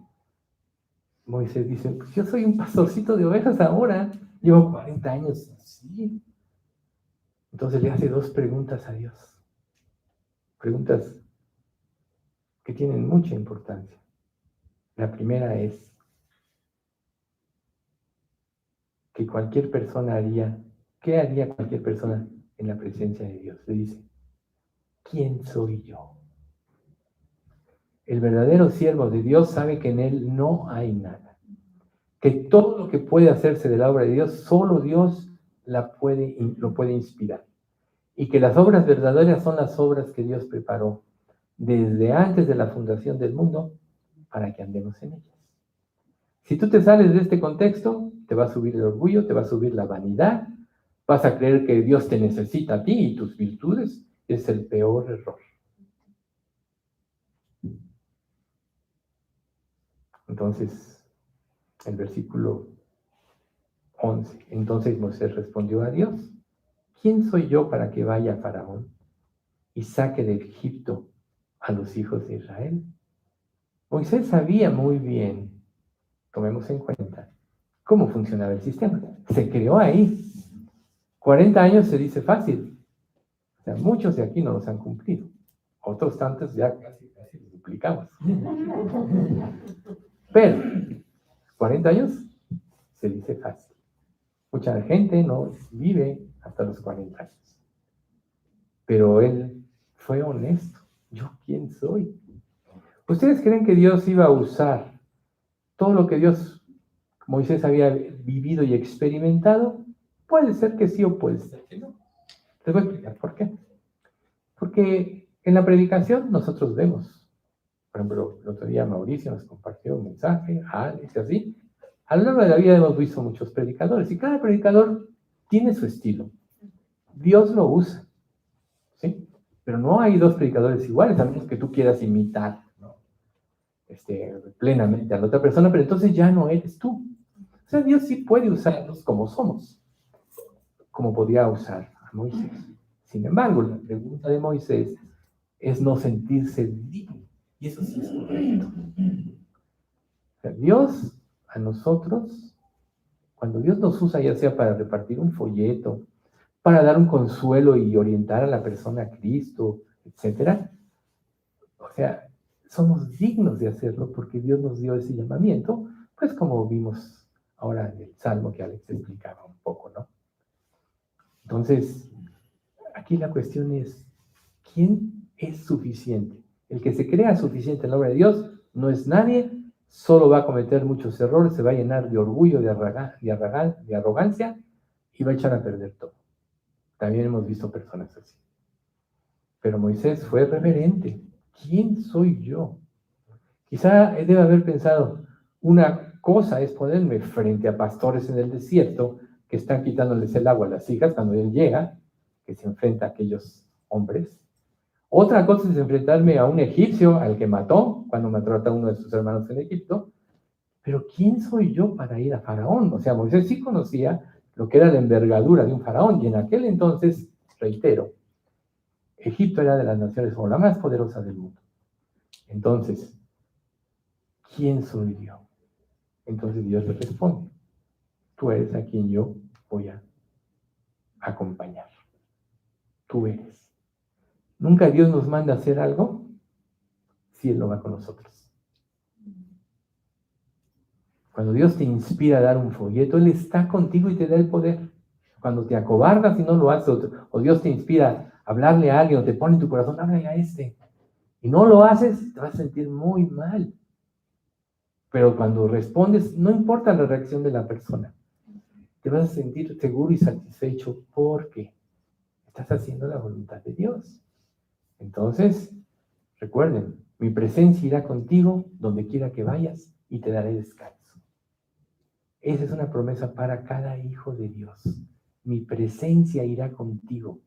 Moisés dice, pues yo soy un pastorcito de ovejas ahora, llevo 40 años así. Entonces le hace 2 preguntas a Dios. Preguntas que tienen mucha importancia. La primera es, que cualquier persona haría, ¿qué haría cualquier persona en la presencia de Dios? Le dice, ¿quién soy yo? El verdadero siervo de Dios sabe que en él no hay nada. Que todo lo que puede hacerse de la obra de Dios, solo Dios lo puede inspirar. Y que las obras verdaderas son las obras que Dios preparó desde antes de la fundación del mundo para que andemos en ellas. Si tú te sales de este contexto, te va a subir el orgullo, te va a subir la vanidad, vas a creer que Dios te necesita a ti y tus virtudes. Es el peor error. Entonces, el versículo 11. Entonces Moisés respondió a Dios, ¿quién soy yo para que vaya a Faraón y saque de Egipto a los hijos de Israel? Moisés sabía muy bien, tomemos en cuenta, cómo funcionaba el sistema. Se creó ahí. 40 años se dice fácil. O sea, muchos de aquí no los han cumplido. Otros tantos ya casi los duplicamos. Pero 40 años se dice fácil. Mucha gente no vive hasta los 40 años. Pero él fue honesto. ¿Yo quién soy? ¿Ustedes creen que Dios iba a usar todo lo que Moisés había vivido y experimentado? Puede ser que sí o puede ser que no. Les voy a explicar por qué. Porque en la predicación nosotros vemos, por ejemplo, el otro día Mauricio nos compartió un mensaje, Alex y así. A lo largo de la vida hemos visto muchos predicadores y cada predicador tiene su estilo. Dios lo usa, ¿sí? Pero no hay 2 predicadores iguales, a menos que tú quieras imitar, ¿no? Plenamente a la otra persona, pero entonces ya no eres tú. O sea, Dios sí puede usarnos como somos, como podía usar a Moisés. Sin embargo, la pregunta de Moisés es no sentirse digno, y eso sí es correcto. O sea, Dios a nosotros, cuando Dios nos usa ya sea para repartir un folleto, para dar un consuelo y orientar a la persona a Cristo, etc. O sea, somos dignos de hacerlo porque Dios nos dio ese llamamiento, pues como vimos ahora en el Salmo que Alex explicaba un poco, ¿no? Entonces, aquí la cuestión es, ¿quién es suficiente? El que se crea suficiente en la obra de Dios no es nadie, solo va a cometer muchos errores, se va a llenar de orgullo, de arrogancia y va a echar a perder todo. También hemos visto personas así. Pero Moisés fue reverente. ¿Quién soy yo? Quizá debe haber pensado, una cosa es ponerme frente a pastores en el desierto que están quitándoles el agua a las hijas cuando él llega, que se enfrenta a aquellos hombres. Otra cosa es enfrentarme a un egipcio al que mató cuando mató a uno de sus hermanos en Egipto. Pero ¿quién soy yo para ir a Faraón? O sea, Moisés sí conocía lo que era la envergadura de un faraón y en aquel entonces, reitero, Egipto era de las naciones como la más poderosa del mundo. Entonces, ¿quién soy yo? Entonces Dios le responde, tú eres a quien yo voy a acompañar. Tú eres. Nunca Dios nos manda a hacer algo si Él no va con nosotros. Cuando Dios te inspira a dar un folleto, Él está contigo y te da el poder. Cuando te acobardas y no lo haces, o Dios te inspira a hablarle a alguien, o te pone en tu corazón, háblale a este, y no lo haces, te vas a sentir muy mal. Pero cuando respondes, no importa la reacción de la persona, te vas a sentir seguro y satisfecho porque estás haciendo la voluntad de Dios. Entonces, recuerden, mi presencia irá contigo donde quiera que vayas y te daré descanso. Esa es una promesa para cada hijo de Dios. Mi presencia irá contigo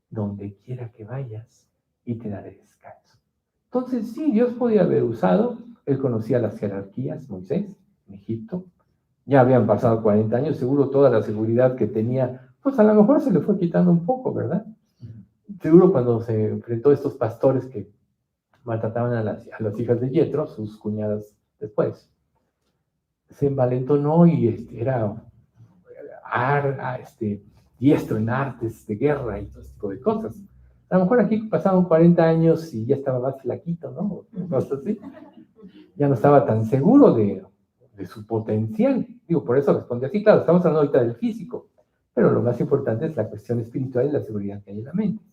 donde quiera que vayas y te daré descanso. Entonces, sí, Dios podía haber usado, él conocía las jerarquías, Moisés, en Egipto. Ya habían pasado 40 años, seguro toda la seguridad que tenía, pues a lo mejor se le fue quitando un poco, ¿verdad? Seguro cuando se enfrentó a estos pastores que maltrataban a las hijas de Yetro, sus cuñadas después, se envalentonó y era diestro en artes de guerra y todo ese tipo de cosas. A lo mejor aquí pasaban 40 años y ya estaba más flaquito, ¿no? Cosas así. Ya no estaba tan seguro de su potencial. Digo, por eso responde así. Claro, estamos hablando ahorita del físico, pero lo más importante es la cuestión espiritual y la seguridad que hay en la mente.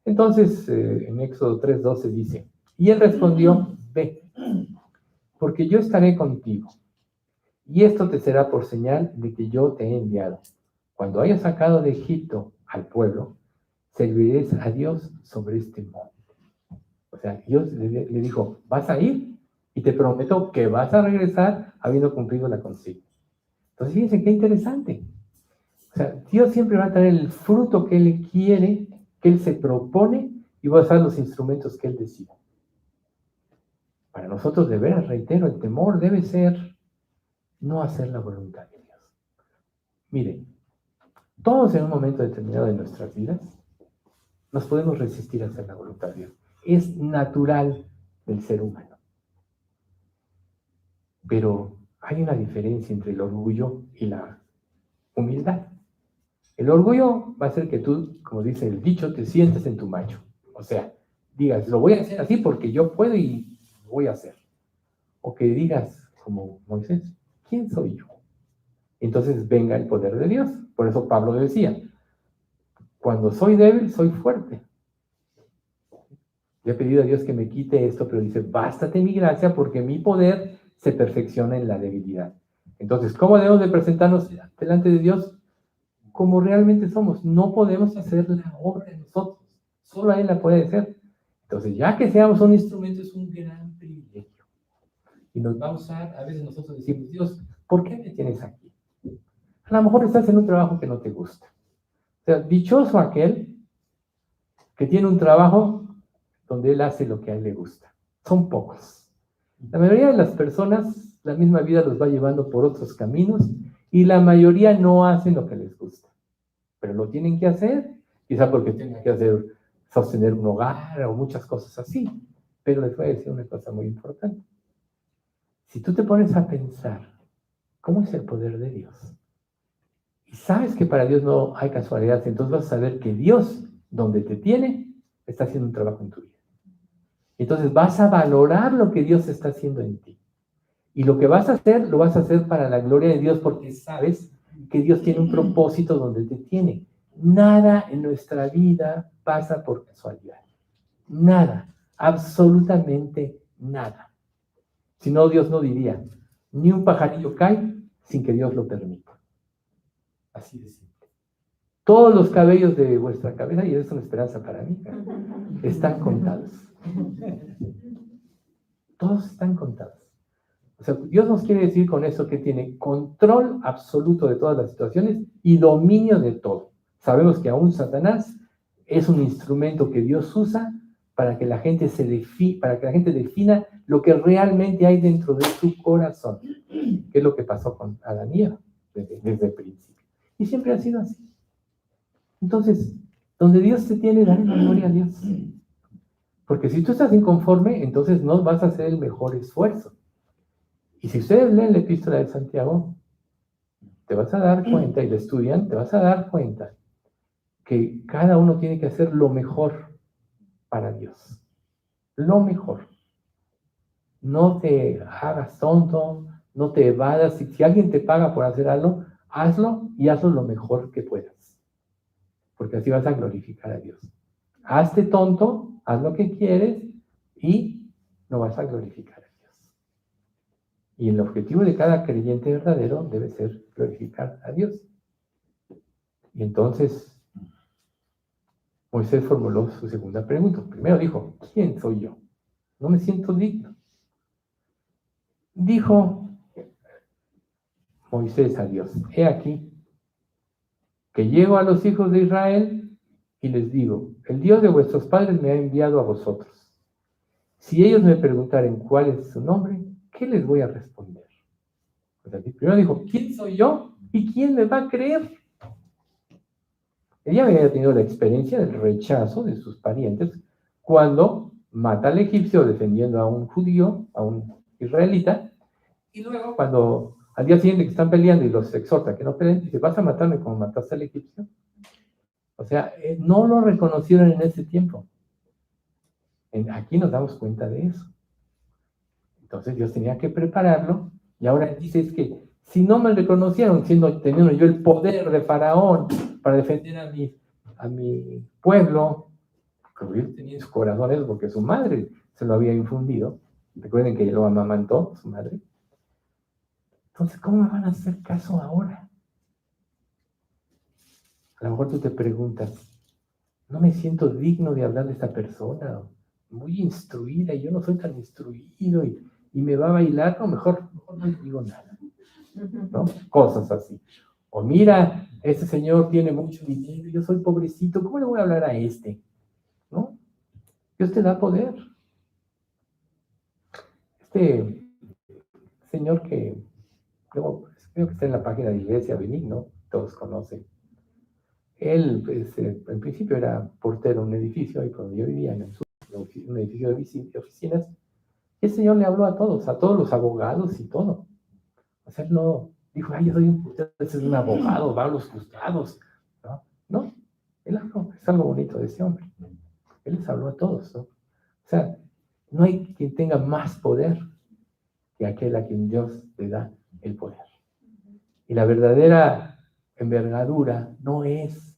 Entonces, en Éxodo 3:12 dice, y él respondió, ve, porque yo estaré contigo. Y esto te será por señal de que yo te he enviado. Cuando hayas sacado de Egipto al pueblo, serviréis a Dios sobre este monte. O sea, Dios le dijo, vas a ir y te prometo que vas a regresar habiendo cumplido la consigna. Entonces, fíjense qué interesante. O sea, Dios siempre va a traer el fruto que Él quiere, que Él se propone y va a usar los instrumentos que Él decida. Para nosotros, de veras, reitero, el temor debe ser no hacer la voluntad de Dios. Miren, todos en un momento determinado de nuestras vidas nos podemos resistir a hacer la voluntad de Dios. Es natural del ser humano. Pero hay una diferencia entre el orgullo y la humildad. El orgullo va a hacer que tú, como dice el dicho, te sientes en tu macho. O sea, digas, lo voy a hacer así porque yo puedo y lo voy a hacer. O que digas, como Moisés, ¿quién soy yo? Entonces venga el poder de Dios. Por eso Pablo decía, cuando soy débil, soy fuerte. Le he pedido a Dios que me quite esto, pero dice, bástate mi gracia porque mi poder se perfecciona en la debilidad. Entonces, ¿cómo debemos de presentarnos delante de Dios? Como realmente somos. No podemos hacer la obra de nosotros. Solo a Él la puede hacer. Entonces, ya que seamos un instrumento, es un gran privilegio. Y nos va a usar, a veces nosotros decimos, Dios, ¿por qué me tienes aquí? A lo mejor estás en un trabajo que no te gusta. O sea, dichoso aquel que tiene un trabajo donde él hace lo que a él le gusta. Son pocos. La mayoría de las personas, la misma vida los va llevando por otros caminos y la mayoría no hacen lo que les gusta. Pero lo tienen que hacer, quizá porque tienen que sostener un hogar o muchas cosas así. Pero les voy a decir una cosa muy importante. Si tú te pones a pensar, ¿cómo es el poder de Dios? Y sabes que para Dios no hay casualidades, entonces vas a saber que Dios, donde te tiene, está haciendo un trabajo en tu vida. Entonces vas a valorar lo que Dios está haciendo en ti. Y lo que vas a hacer, lo vas a hacer para la gloria de Dios, porque sabes que Dios tiene un propósito donde te tiene. Nada en nuestra vida pasa por casualidad. Nada, absolutamente nada. Si no, Dios no diría, ni un pajarillo cae sin que Dios lo permita. Así de simple. Todos los cabellos de vuestra cabeza, y eso es una esperanza para mí, están contados. Todos están contados. O sea, Dios nos quiere decir con eso que tiene control absoluto de todas las situaciones y dominio de todo. Sabemos que aún Satanás es un instrumento que Dios usa para que la gente defina lo que realmente hay dentro de su corazón, que es lo que pasó con Adán y Eva desde el principio. Y siempre ha sido así. Entonces, donde Dios te tiene, dale la gloria a Dios. Porque si tú estás inconforme, entonces no vas a hacer el mejor esfuerzo. Y si ustedes leen la epístola de Santiago, te vas a dar cuenta, y la estudian, te vas a dar cuenta que cada uno tiene que hacer lo mejor para Dios. Lo mejor. No te hagas tonto, no te evadas. Si alguien te paga por hacer algo, hazlo y hazlo lo mejor que puedas. Porque así vas a glorificar a Dios. Hazte tonto, haz lo que quieres y no vas a glorificar a Dios. Y el objetivo de cada creyente verdadero debe ser glorificar a Dios. Y entonces Moisés formuló su segunda pregunta. Primero dijo, ¿quién soy yo? No me siento digno. Dijo Moisés a Dios, he aquí que llego a los hijos de Israel y les digo, el Dios de vuestros padres me ha enviado a vosotros. Si ellos me preguntaren cuál es su nombre, ¿qué les voy a responder? O sea, primero dijo, ¿quién soy yo? ¿Y quién me va a creer? Ella había tenido la experiencia del rechazo de sus parientes cuando mata al egipcio defendiendo a un judío, a un israelita, y luego cuando al día siguiente que están peleando y los exhorta que no peleen, dice, ¿vas a matarme como mataste al egipcio? O sea, no lo reconocieron en ese tiempo. Aquí nos damos cuenta de eso. Entonces Dios tenía que prepararlo, y ahora dice es que si no me reconocieron, teniendo yo el poder de Faraón para defender a mi pueblo, que él tenía en su corazón eso porque su madre se lo había infundido. Recuerden que lo amamantó su madre. Entonces, ¿cómo me van a hacer caso ahora? A lo mejor tú te preguntas, no me siento digno de hablar de esta persona, muy instruida, y yo no soy tan instruido, y me va a bailar, no, mejor no le digo nada, ¿no? Cosas así. O mira, este señor tiene mucho dinero, yo soy pobrecito, ¿cómo le voy a hablar a este? ¿No? Dios te da poder. Este señor que, creo que está en la página de Iglesia Benigno, todos conocen. Él, pues, en principio era portero en un edificio, ahí donde yo vivía, en el sur, un edificio de oficinas, y el señor le habló a todos los abogados y todo. O sea, él no dijo, ay, yo soy un portero, ese es un abogado, va a los juzgados. No, él habló, es algo bonito de ese hombre. Él les habló a todos, ¿no? O sea, no hay quien tenga más poder que aquel a quien Dios le da el poder. Y la verdadera envergadura no es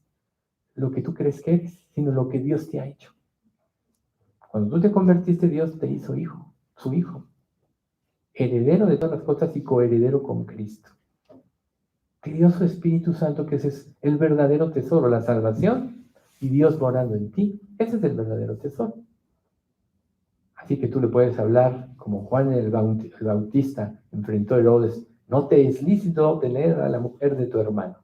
lo que tú crees que eres, sino lo que Dios te ha hecho. Cuando tú te convertiste, Dios te hizo hijo, su hijo, heredero de todas las cosas y coheredero con Cristo. Te dio su Espíritu Santo, que ese es el verdadero tesoro, la salvación y Dios morando en ti. Ese es el verdadero tesoro. Así que tú le puedes hablar como Juan el Bautista enfrentó a Herodes, no te es lícito tener a la mujer de tu hermano.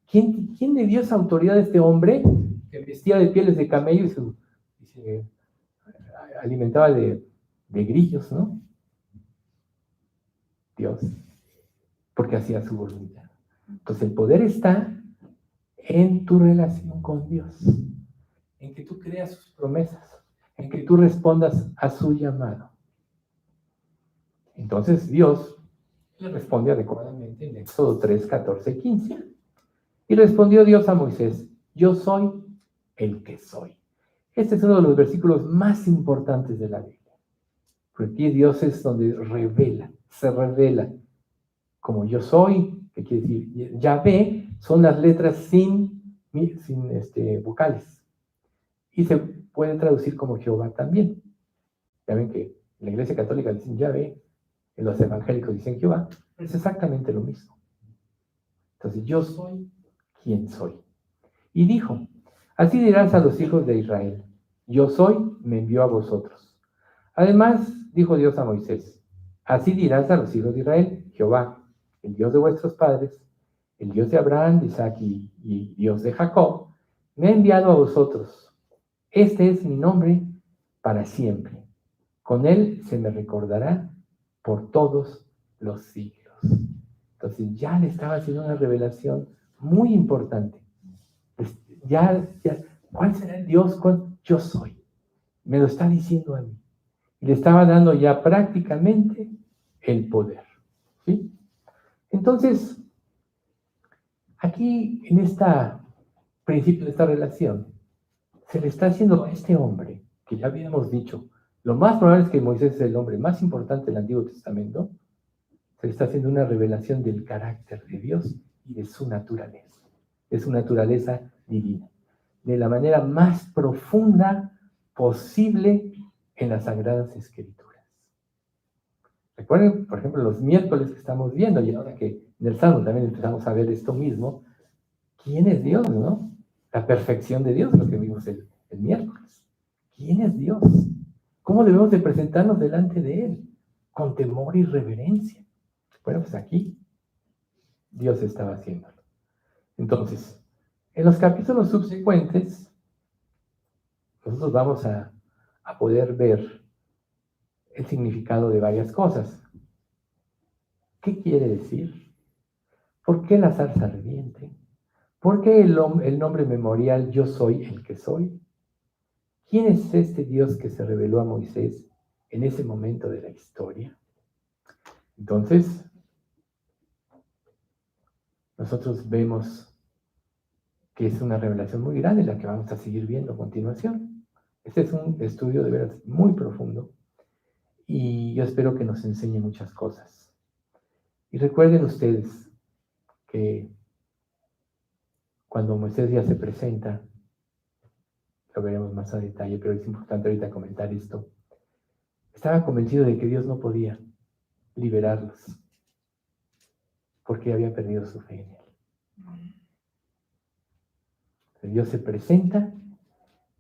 ¿Quién le dio esa autoridad a este hombre que vestía de pieles de camello y se alimentaba de grillos, ¿no? Dios, porque hacía su voluntad. Entonces el poder está en tu relación con Dios, en que tú creas sus promesas, en que tú respondas a su llamado. Entonces Dios le responde adecuadamente en Éxodo 3, 14, 15. Y respondió Dios a Moisés, yo soy el que soy. Este es uno de los versículos más importantes de la Biblia. Porque aquí Dios es donde se revela como yo soy, que quiere decir, Yahvé son las letras sin vocales. Y se puede traducir como Jehová también. Ya ven que en la Iglesia Católica dicen Yahvé, en los evangélicos dicen Jehová, es exactamente lo mismo. Entonces, yo soy quien soy. Y dijo, así dirás a los hijos de Israel, yo soy, me envió a vosotros. Además, dijo Dios a Moisés, así dirás a los hijos de Israel, Jehová, el Dios de vuestros padres, el Dios de Abraham, de Isaac y Dios de Jacob, me ha enviado a vosotros. Este es mi nombre para siempre. Con él se me recordará por todos los siglos. Entonces ya le estaba haciendo una revelación muy importante. ¿Cuál será el Dios? Yo soy. Me lo está diciendo a mí. Y le estaba dando ya prácticamente el poder. ¿Sí? Entonces, aquí en este principio de esta relación, se le está haciendo a este hombre, que ya habíamos dicho, lo más probable es que Moisés es el hombre más importante del Antiguo Testamento, se le está haciendo una revelación del carácter de Dios y de su naturaleza divina, de la manera más profunda posible en las Sagradas Escrituras. Recuerden, por ejemplo, los miércoles que estamos viendo, y ahora que en el Salmo también empezamos a ver esto mismo, ¿quién es Dios, no? La perfección de Dios, lo que vimos el miércoles. ¿Quién es Dios? ¿Cómo debemos de presentarnos delante de Él? Con temor y reverencia. Bueno, pues aquí Dios estaba haciéndolo. Entonces, en los capítulos subsecuentes, nosotros vamos a poder ver el significado de varias cosas. ¿Qué quiere decir? ¿Por qué la zarza ardiente? ¿Por qué el nombre memorial yo soy el que soy? ¿Quién es este Dios que se reveló a Moisés en ese momento de la historia? Entonces, nosotros vemos que es una revelación muy grande la que vamos a seguir viendo a continuación. Este es un estudio de veras muy profundo y yo espero que nos enseñe muchas cosas. Y recuerden ustedes que cuando Moisés ya se presenta, lo veremos más a detalle, pero es importante ahorita comentar esto. Estaba convencido de que Dios no podía liberarlos porque había perdido su fe en Él. Dios se presenta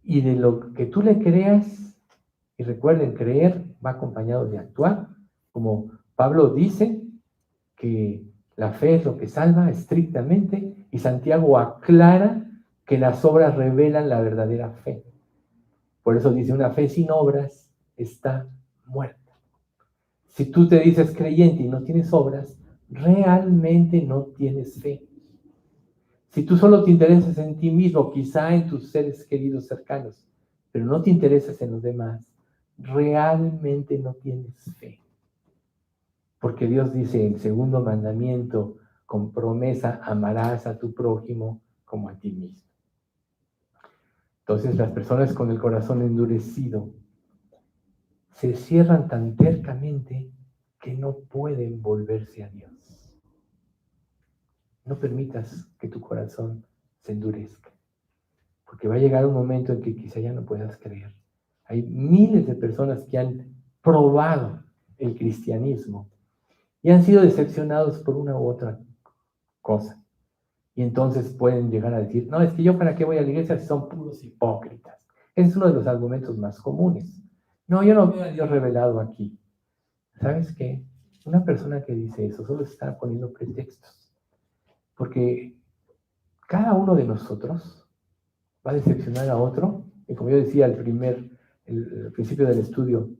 y de lo que tú le creas, y recuerden, creer va acompañado de actuar, como Pablo dice que la fe es lo que salva estrictamente, y Santiago aclara que las obras revelan la verdadera fe. Por eso dice, una fe sin obras está muerta. Si tú te dices creyente y no tienes obras, realmente no tienes fe. Si tú solo te interesas en ti mismo, quizá en tus seres queridos cercanos, pero no te interesas en los demás, realmente no tienes fe. Porque Dios dice en segundo mandamiento, con promesa, amarás a tu prójimo como a ti mismo. Entonces las personas con el corazón endurecido se cierran tan tercamente que no pueden volverse a Dios. No permitas que tu corazón se endurezca, porque va a llegar un momento en que quizá ya no puedas creer. Hay miles de personas que han probado el cristianismo y han sido decepcionados por una u otra cosa. Y entonces pueden llegar a decir, no, es que yo para qué voy a la iglesia si son puros hipócritas. Ese es uno de los argumentos más comunes. No, yo no veo a Dios revelado aquí. ¿Sabes qué? Una persona que dice eso solo está poniendo pretextos. Porque cada uno de nosotros va a decepcionar a otro. Y como yo decía al principio del estudio,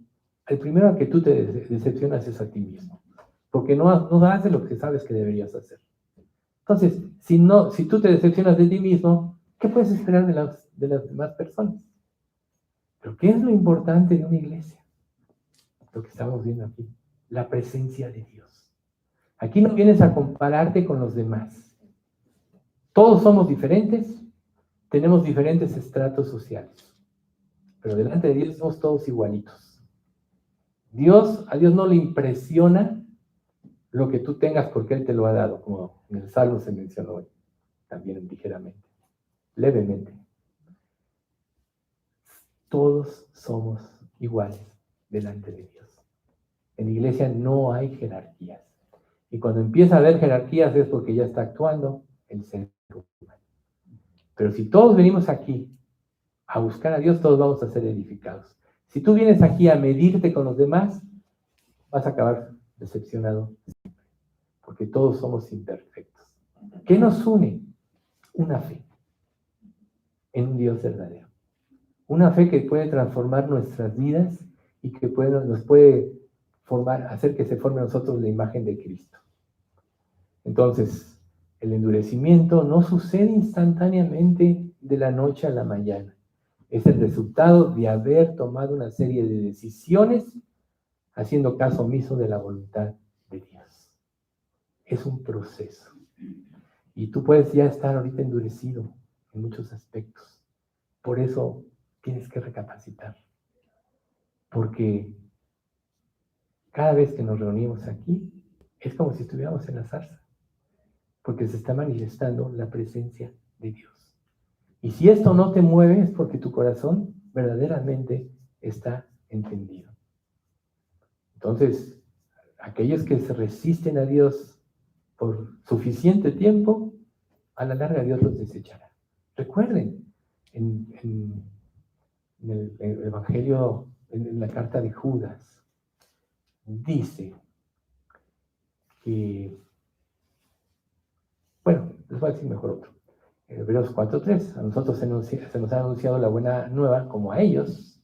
el primero al que tú te decepcionas es a ti mismo. Porque no haces lo que sabes que deberías hacer. Entonces, si tú te decepcionas de ti mismo, ¿qué puedes esperar de las demás personas? Pero ¿qué es lo importante de una iglesia? Lo que estamos viendo aquí, la presencia de Dios. Aquí no vienes a compararte con los demás. Todos somos diferentes, tenemos diferentes estratos sociales. pero delante de Dios somos todos igualitos. A Dios no le impresiona lo que tú tengas porque Él te lo ha dado, como en el Salmo se mencionó hoy, también ligeramente, levemente. Todos somos iguales delante de Dios. En la iglesia no hay jerarquías. Y cuando empieza a haber jerarquías es porque ya está actuando el ser humano. Pero si todos venimos aquí a buscar a Dios, todos vamos a ser edificados. Si tú vienes aquí a medirte con los demás, vas a acabar decepcionado siempre, porque todos somos imperfectos. ¿Qué nos une? Una fe en un Dios verdadero. Una fe que puede transformar nuestras vidas y que nos puede hacer que se forme en nosotros la imagen de Cristo. Entonces, el endurecimiento no sucede instantáneamente de la noche a la mañana. Es el resultado de haber tomado una serie de decisiones haciendo caso omiso de la voluntad de Dios. Es un proceso. Y tú puedes ya estar ahorita endurecido en muchos aspectos. Por eso tienes que recapacitar. Porque cada vez que nos reunimos aquí, es como si estuviéramos en la zarza. Porque se está manifestando la presencia de Dios. Y si esto no te mueve, es porque tu corazón verdaderamente está entendido. Entonces, aquellos que se resisten a Dios por suficiente tiempo, a la larga Dios los desechará. Recuerden, en el Evangelio, en la carta de Judas, dice que, bueno, les voy a decir mejor otro. En Hebreos 4:3, a nosotros se nos ha anunciado la buena nueva como a ellos,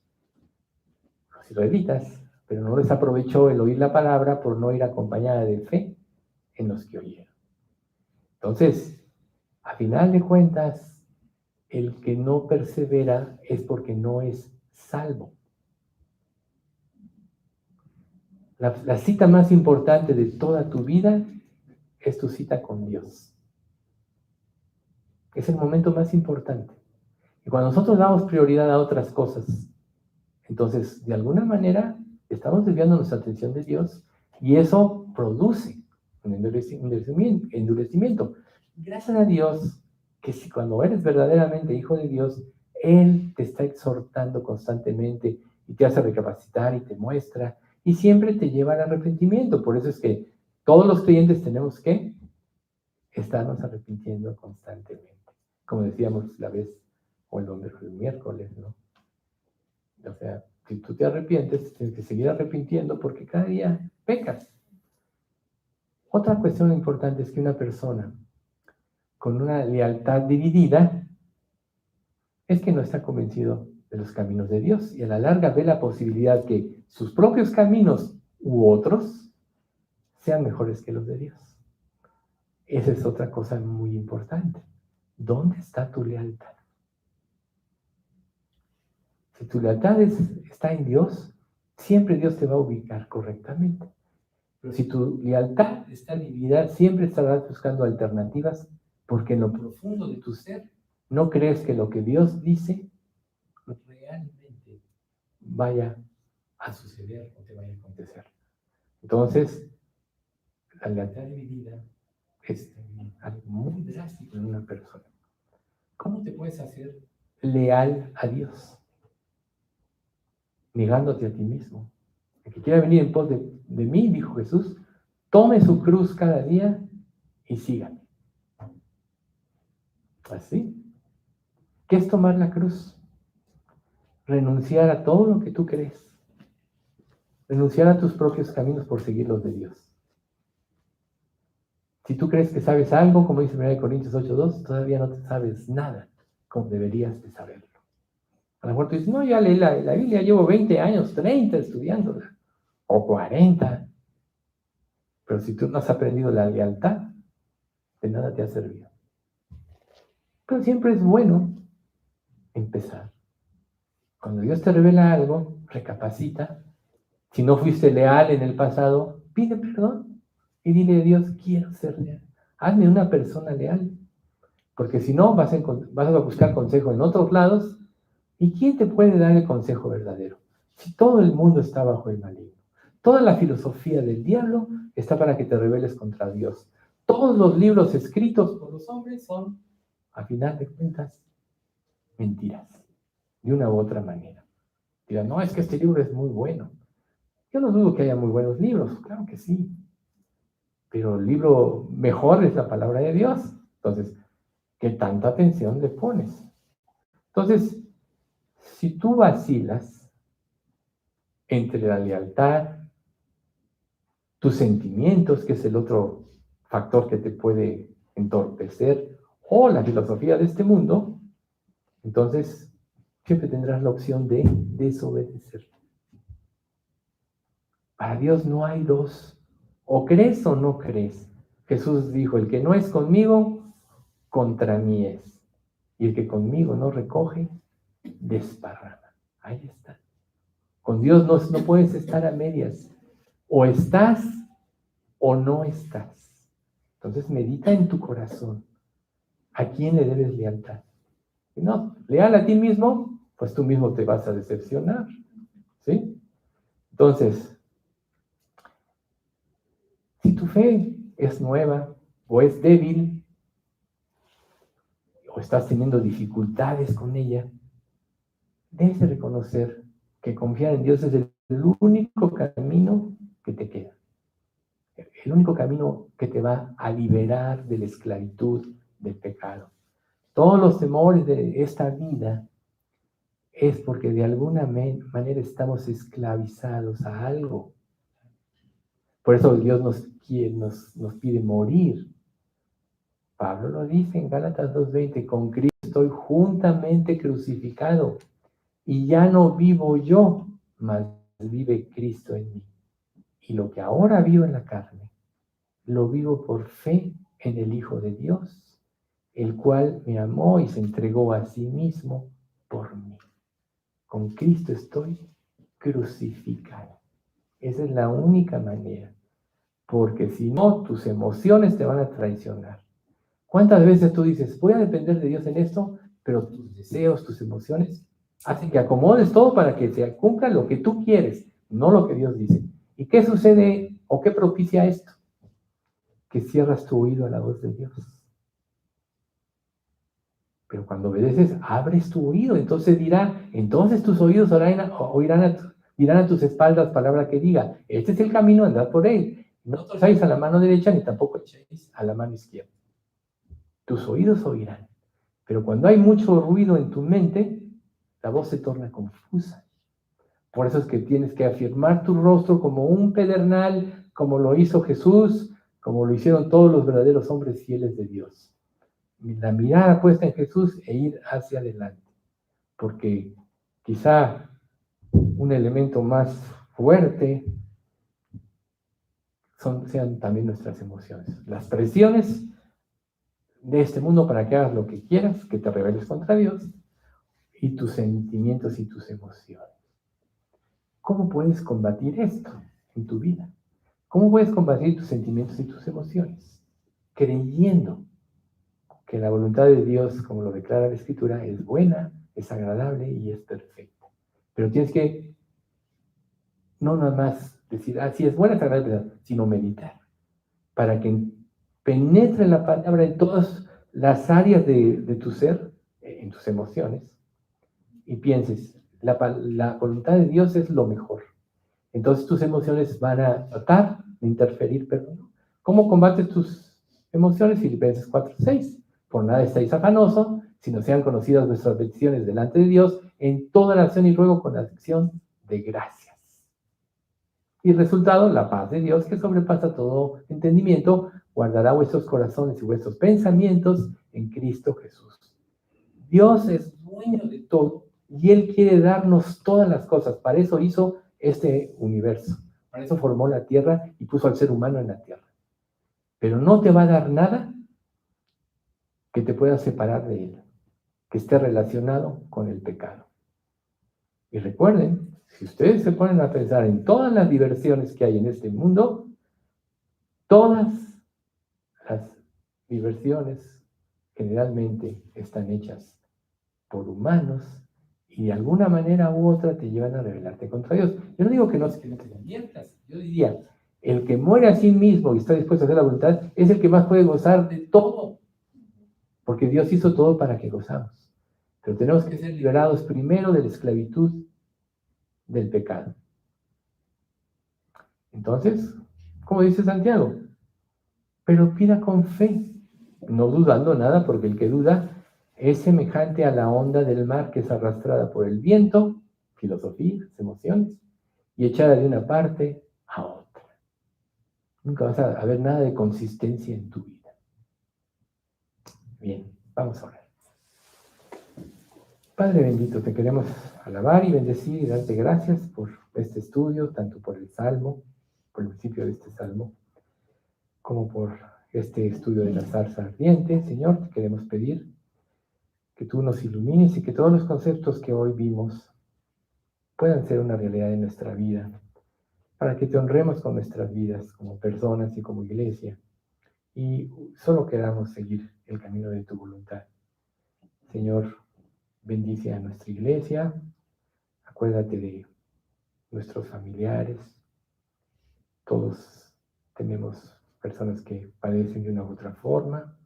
los israelitas, pero no les aprovechó el oír la palabra por no ir acompañada de fe en los que oyeron. Entonces, a final de cuentas, el que no persevera es porque no es salvo. La cita más importante de toda tu vida es tu cita con Dios. Es el momento más importante. Y cuando nosotros damos prioridad a otras cosas, entonces, de alguna manera, estamos desviando nuestra atención de Dios y eso produce un endurecimiento. Gracias a Dios, que si cuando eres verdaderamente hijo de Dios, Él te está exhortando constantemente y te hace recapacitar y te muestra y siempre te lleva al arrepentimiento. Por eso es que todos los creyentes tenemos que estarnos arrepintiendo constantemente. Como decíamos la vez, o el miércoles, ¿no? O sea, si tú te arrepientes, tienes que seguir arrepintiendo porque cada día pecas. Otra cuestión importante es que una persona con una lealtad dividida es que no está convencido de los caminos de Dios y a la larga ve la posibilidad que sus propios caminos u otros sean mejores que los de Dios. Esa es otra cosa muy importante. ¿Dónde está tu lealtad? Si tu lealtad está en Dios, siempre Dios te va a ubicar correctamente. Pero si tu lealtad está dividida, siempre estarás buscando alternativas porque en lo profundo de tu ser no crees que lo que Dios dice realmente vaya a suceder o te vaya a acontecer. Entonces, la lealtad dividida es algo muy drástico en una persona. ¿Cómo te puedes hacer leal a Dios? Negándote a ti mismo. El que quiera venir en pos de mí, dijo Jesús, tome su cruz cada día y sígame. ¿Así? ¿Qué es tomar la cruz? Renunciar a todo lo que tú crees. Renunciar a tus propios caminos por seguir los de Dios. Si tú crees que sabes algo, como dice 1 Corintios 8:2, todavía no te sabes nada como deberías de saberlo. A lo mejor tú dices, no, ya leí la Biblia, llevo 20 años, 30 estudiándola, o 40. Pero si tú no has aprendido la lealtad, de nada te ha servido. Pero siempre es bueno empezar. Cuando Dios te revela algo, recapacita. Si no fuiste leal en el pasado, pide perdón y dile a Dios, quiero ser leal. Hazme una persona leal. Porque si no, vas a buscar consejo en otros lados ¿Y quién te puede dar el consejo verdadero? Si todo el mundo está bajo el maligno. Toda la filosofía del diablo está para que te rebeles contra Dios. Todos los libros escritos por los hombres son, a final de cuentas, mentiras, de una u otra manera. Dirán, no, es que este libro es muy bueno. Yo no dudo que haya muy buenos libros, claro que sí. Pero el libro mejor es la palabra de Dios. Entonces, ¿qué tanta atención le pones? Entonces, si tú vacilas entre la lealtad, tus sentimientos, que es el otro factor que te puede entorpecer, o la filosofía de este mundo, entonces siempre tendrás la opción de desobedecer. Para Dios no hay dos. O crees o no crees. Jesús dijo, el que no es conmigo, contra mí es. Y el que conmigo no recoge, desparrama. Ahí está. Con Dios no puedes estar a medias. O estás o no estás. Entonces medita en tu corazón. ¿A quién le debes lealtad? Si no, leal a ti mismo, pues tú mismo te vas a decepcionar. ¿Sí? Entonces, si tu fe es nueva o es débil, o estás teniendo dificultades con ella, debes de reconocer que confiar en Dios es el único camino que te queda. El único camino que te va a liberar de la esclavitud del pecado. Todos los temores de esta vida es porque de alguna manera estamos esclavizados a algo. Por eso Dios nos pide morir. Pablo lo dice en Gálatas 2:20, con Cristo estoy juntamente crucificado y ya no vivo yo, mas vive Cristo en mí. Y lo que ahora vivo en la carne, lo vivo por fe en el Hijo de Dios, el cual me amó y se entregó a sí mismo por mí. Con Cristo estoy crucificado. Esa es la única manera, porque si no, tus emociones te van a traicionar. ¿Cuántas veces tú dices, voy a depender de Dios en esto, pero tus deseos, tus emociones, hacen que acomodes todo para que se cumpla lo que tú quieres, no lo que Dios dice? ¿Y qué sucede o qué propicia esto? Que cierras tu oído a la voz de Dios. Pero cuando obedeces, abres tu oído, entonces tus oídos dirán a tus espaldas palabra que diga, este es el camino, andad por él. No torzáis a la mano derecha ni tampoco echéis a la mano izquierda. Tus oídos oirán. Pero cuando hay mucho ruido en tu mente, la voz se torna confusa. Por eso es que tienes que afirmar tu rostro como un pedernal, como lo hizo Jesús, como lo hicieron todos los verdaderos hombres fieles de Dios. La mirada puesta en Jesús e ir hacia adelante. Porque quizá un elemento más fuerte sean también nuestras emociones. Las presiones de este mundo para que hagas lo que quieras, que te rebeles contra Dios, y tus sentimientos y tus emociones. ¿Cómo puedes combatir esto en tu vida? ¿Cómo puedes combatir tus sentimientos y tus emociones? Creyendo que la voluntad de Dios, como lo declara la Escritura, es buena, es agradable y es perfecta. Pero tienes que no nada más decir, sí es buena, es agradable, sino meditar, para que penetre la palabra en todas las áreas de tu ser, en tus emociones, y pienses, la voluntad de Dios es lo mejor. Entonces tus emociones van a tratar de interferir, pero no. ¿Cómo combates tus emociones? Filipenses 4:6. Por nada estáis afanosos, sino sean conocidas vuestras peticiones delante de Dios en toda la acción y ruego con la acción de gracias. Y resultado, la paz de Dios, que sobrepasa todo entendimiento, guardará vuestros corazones y vuestros pensamientos en Cristo Jesús. Dios es dueño de todo y Él quiere darnos todas las cosas. Para eso hizo este universo. Para eso formó la tierra y puso al ser humano en la tierra. Pero no te va a dar nada que te pueda separar de Él, que esté relacionado con el pecado. Y recuerden, si ustedes se ponen a pensar en todas las diversiones que hay en este mundo, todas las diversiones generalmente están hechas por humanos y de alguna manera u otra te llevan a rebelarte contra Dios. Yo no digo que no te arrepientas, yo diría, el que muere a sí mismo y está dispuesto a hacer la voluntad es el que más puede gozar de todo, porque Dios hizo todo para que gozamos. Pero tenemos que ser liberados primero de la esclavitud del pecado. Entonces, como dice Santiago, pero pida con fe, no dudando nada, porque el que duda es semejante a la onda del mar que es arrastrada por el viento, filosofías, emociones, y echada de una parte a otra. Nunca vas a ver nada de consistencia en tu vida. Bien, vamos a orar. Padre bendito, te queremos alabar y bendecir y darte gracias por este estudio, tanto por el Salmo, por el principio de este Salmo, como por este estudio de la zarza ardiente. Señor, te queremos pedir que tú nos ilumines y que todos los conceptos que hoy vimos puedan ser una realidad en nuestra vida, para que te honremos con nuestras vidas como personas y como iglesia, y solo queramos seguir el camino de tu voluntad. Señor, bendice a nuestra iglesia, acuérdate de nuestros familiares, todos tenemos personas que padecen de una u otra forma,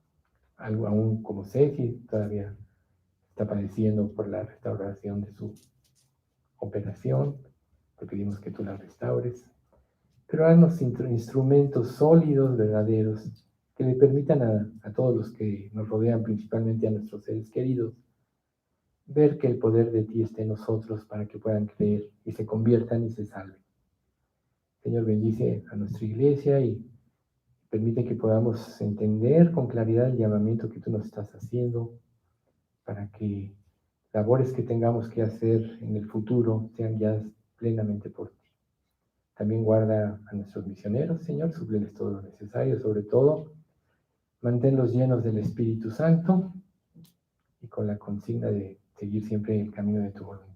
algo aún como Ceci todavía está padeciendo por la restauración de su operación, te pedimos que tú la restaures, pero haznos instrumentos sólidos, verdaderos, que le permitan a todos los que nos rodean, principalmente a nuestros seres queridos, ver que el poder de ti está en nosotros para que puedan creer y se conviertan y se salven. Señor, bendice a nuestra iglesia y permite que podamos entender con claridad el llamamiento que tú nos estás haciendo para que labores que tengamos que hacer en el futuro sean guiadas plenamente por ti. También guarda a nuestros misioneros, Señor, súpleles todo lo necesario, sobre todo, manténlos llenos del Espíritu Santo y con la consigna de seguir siempre el camino de tu voluntad.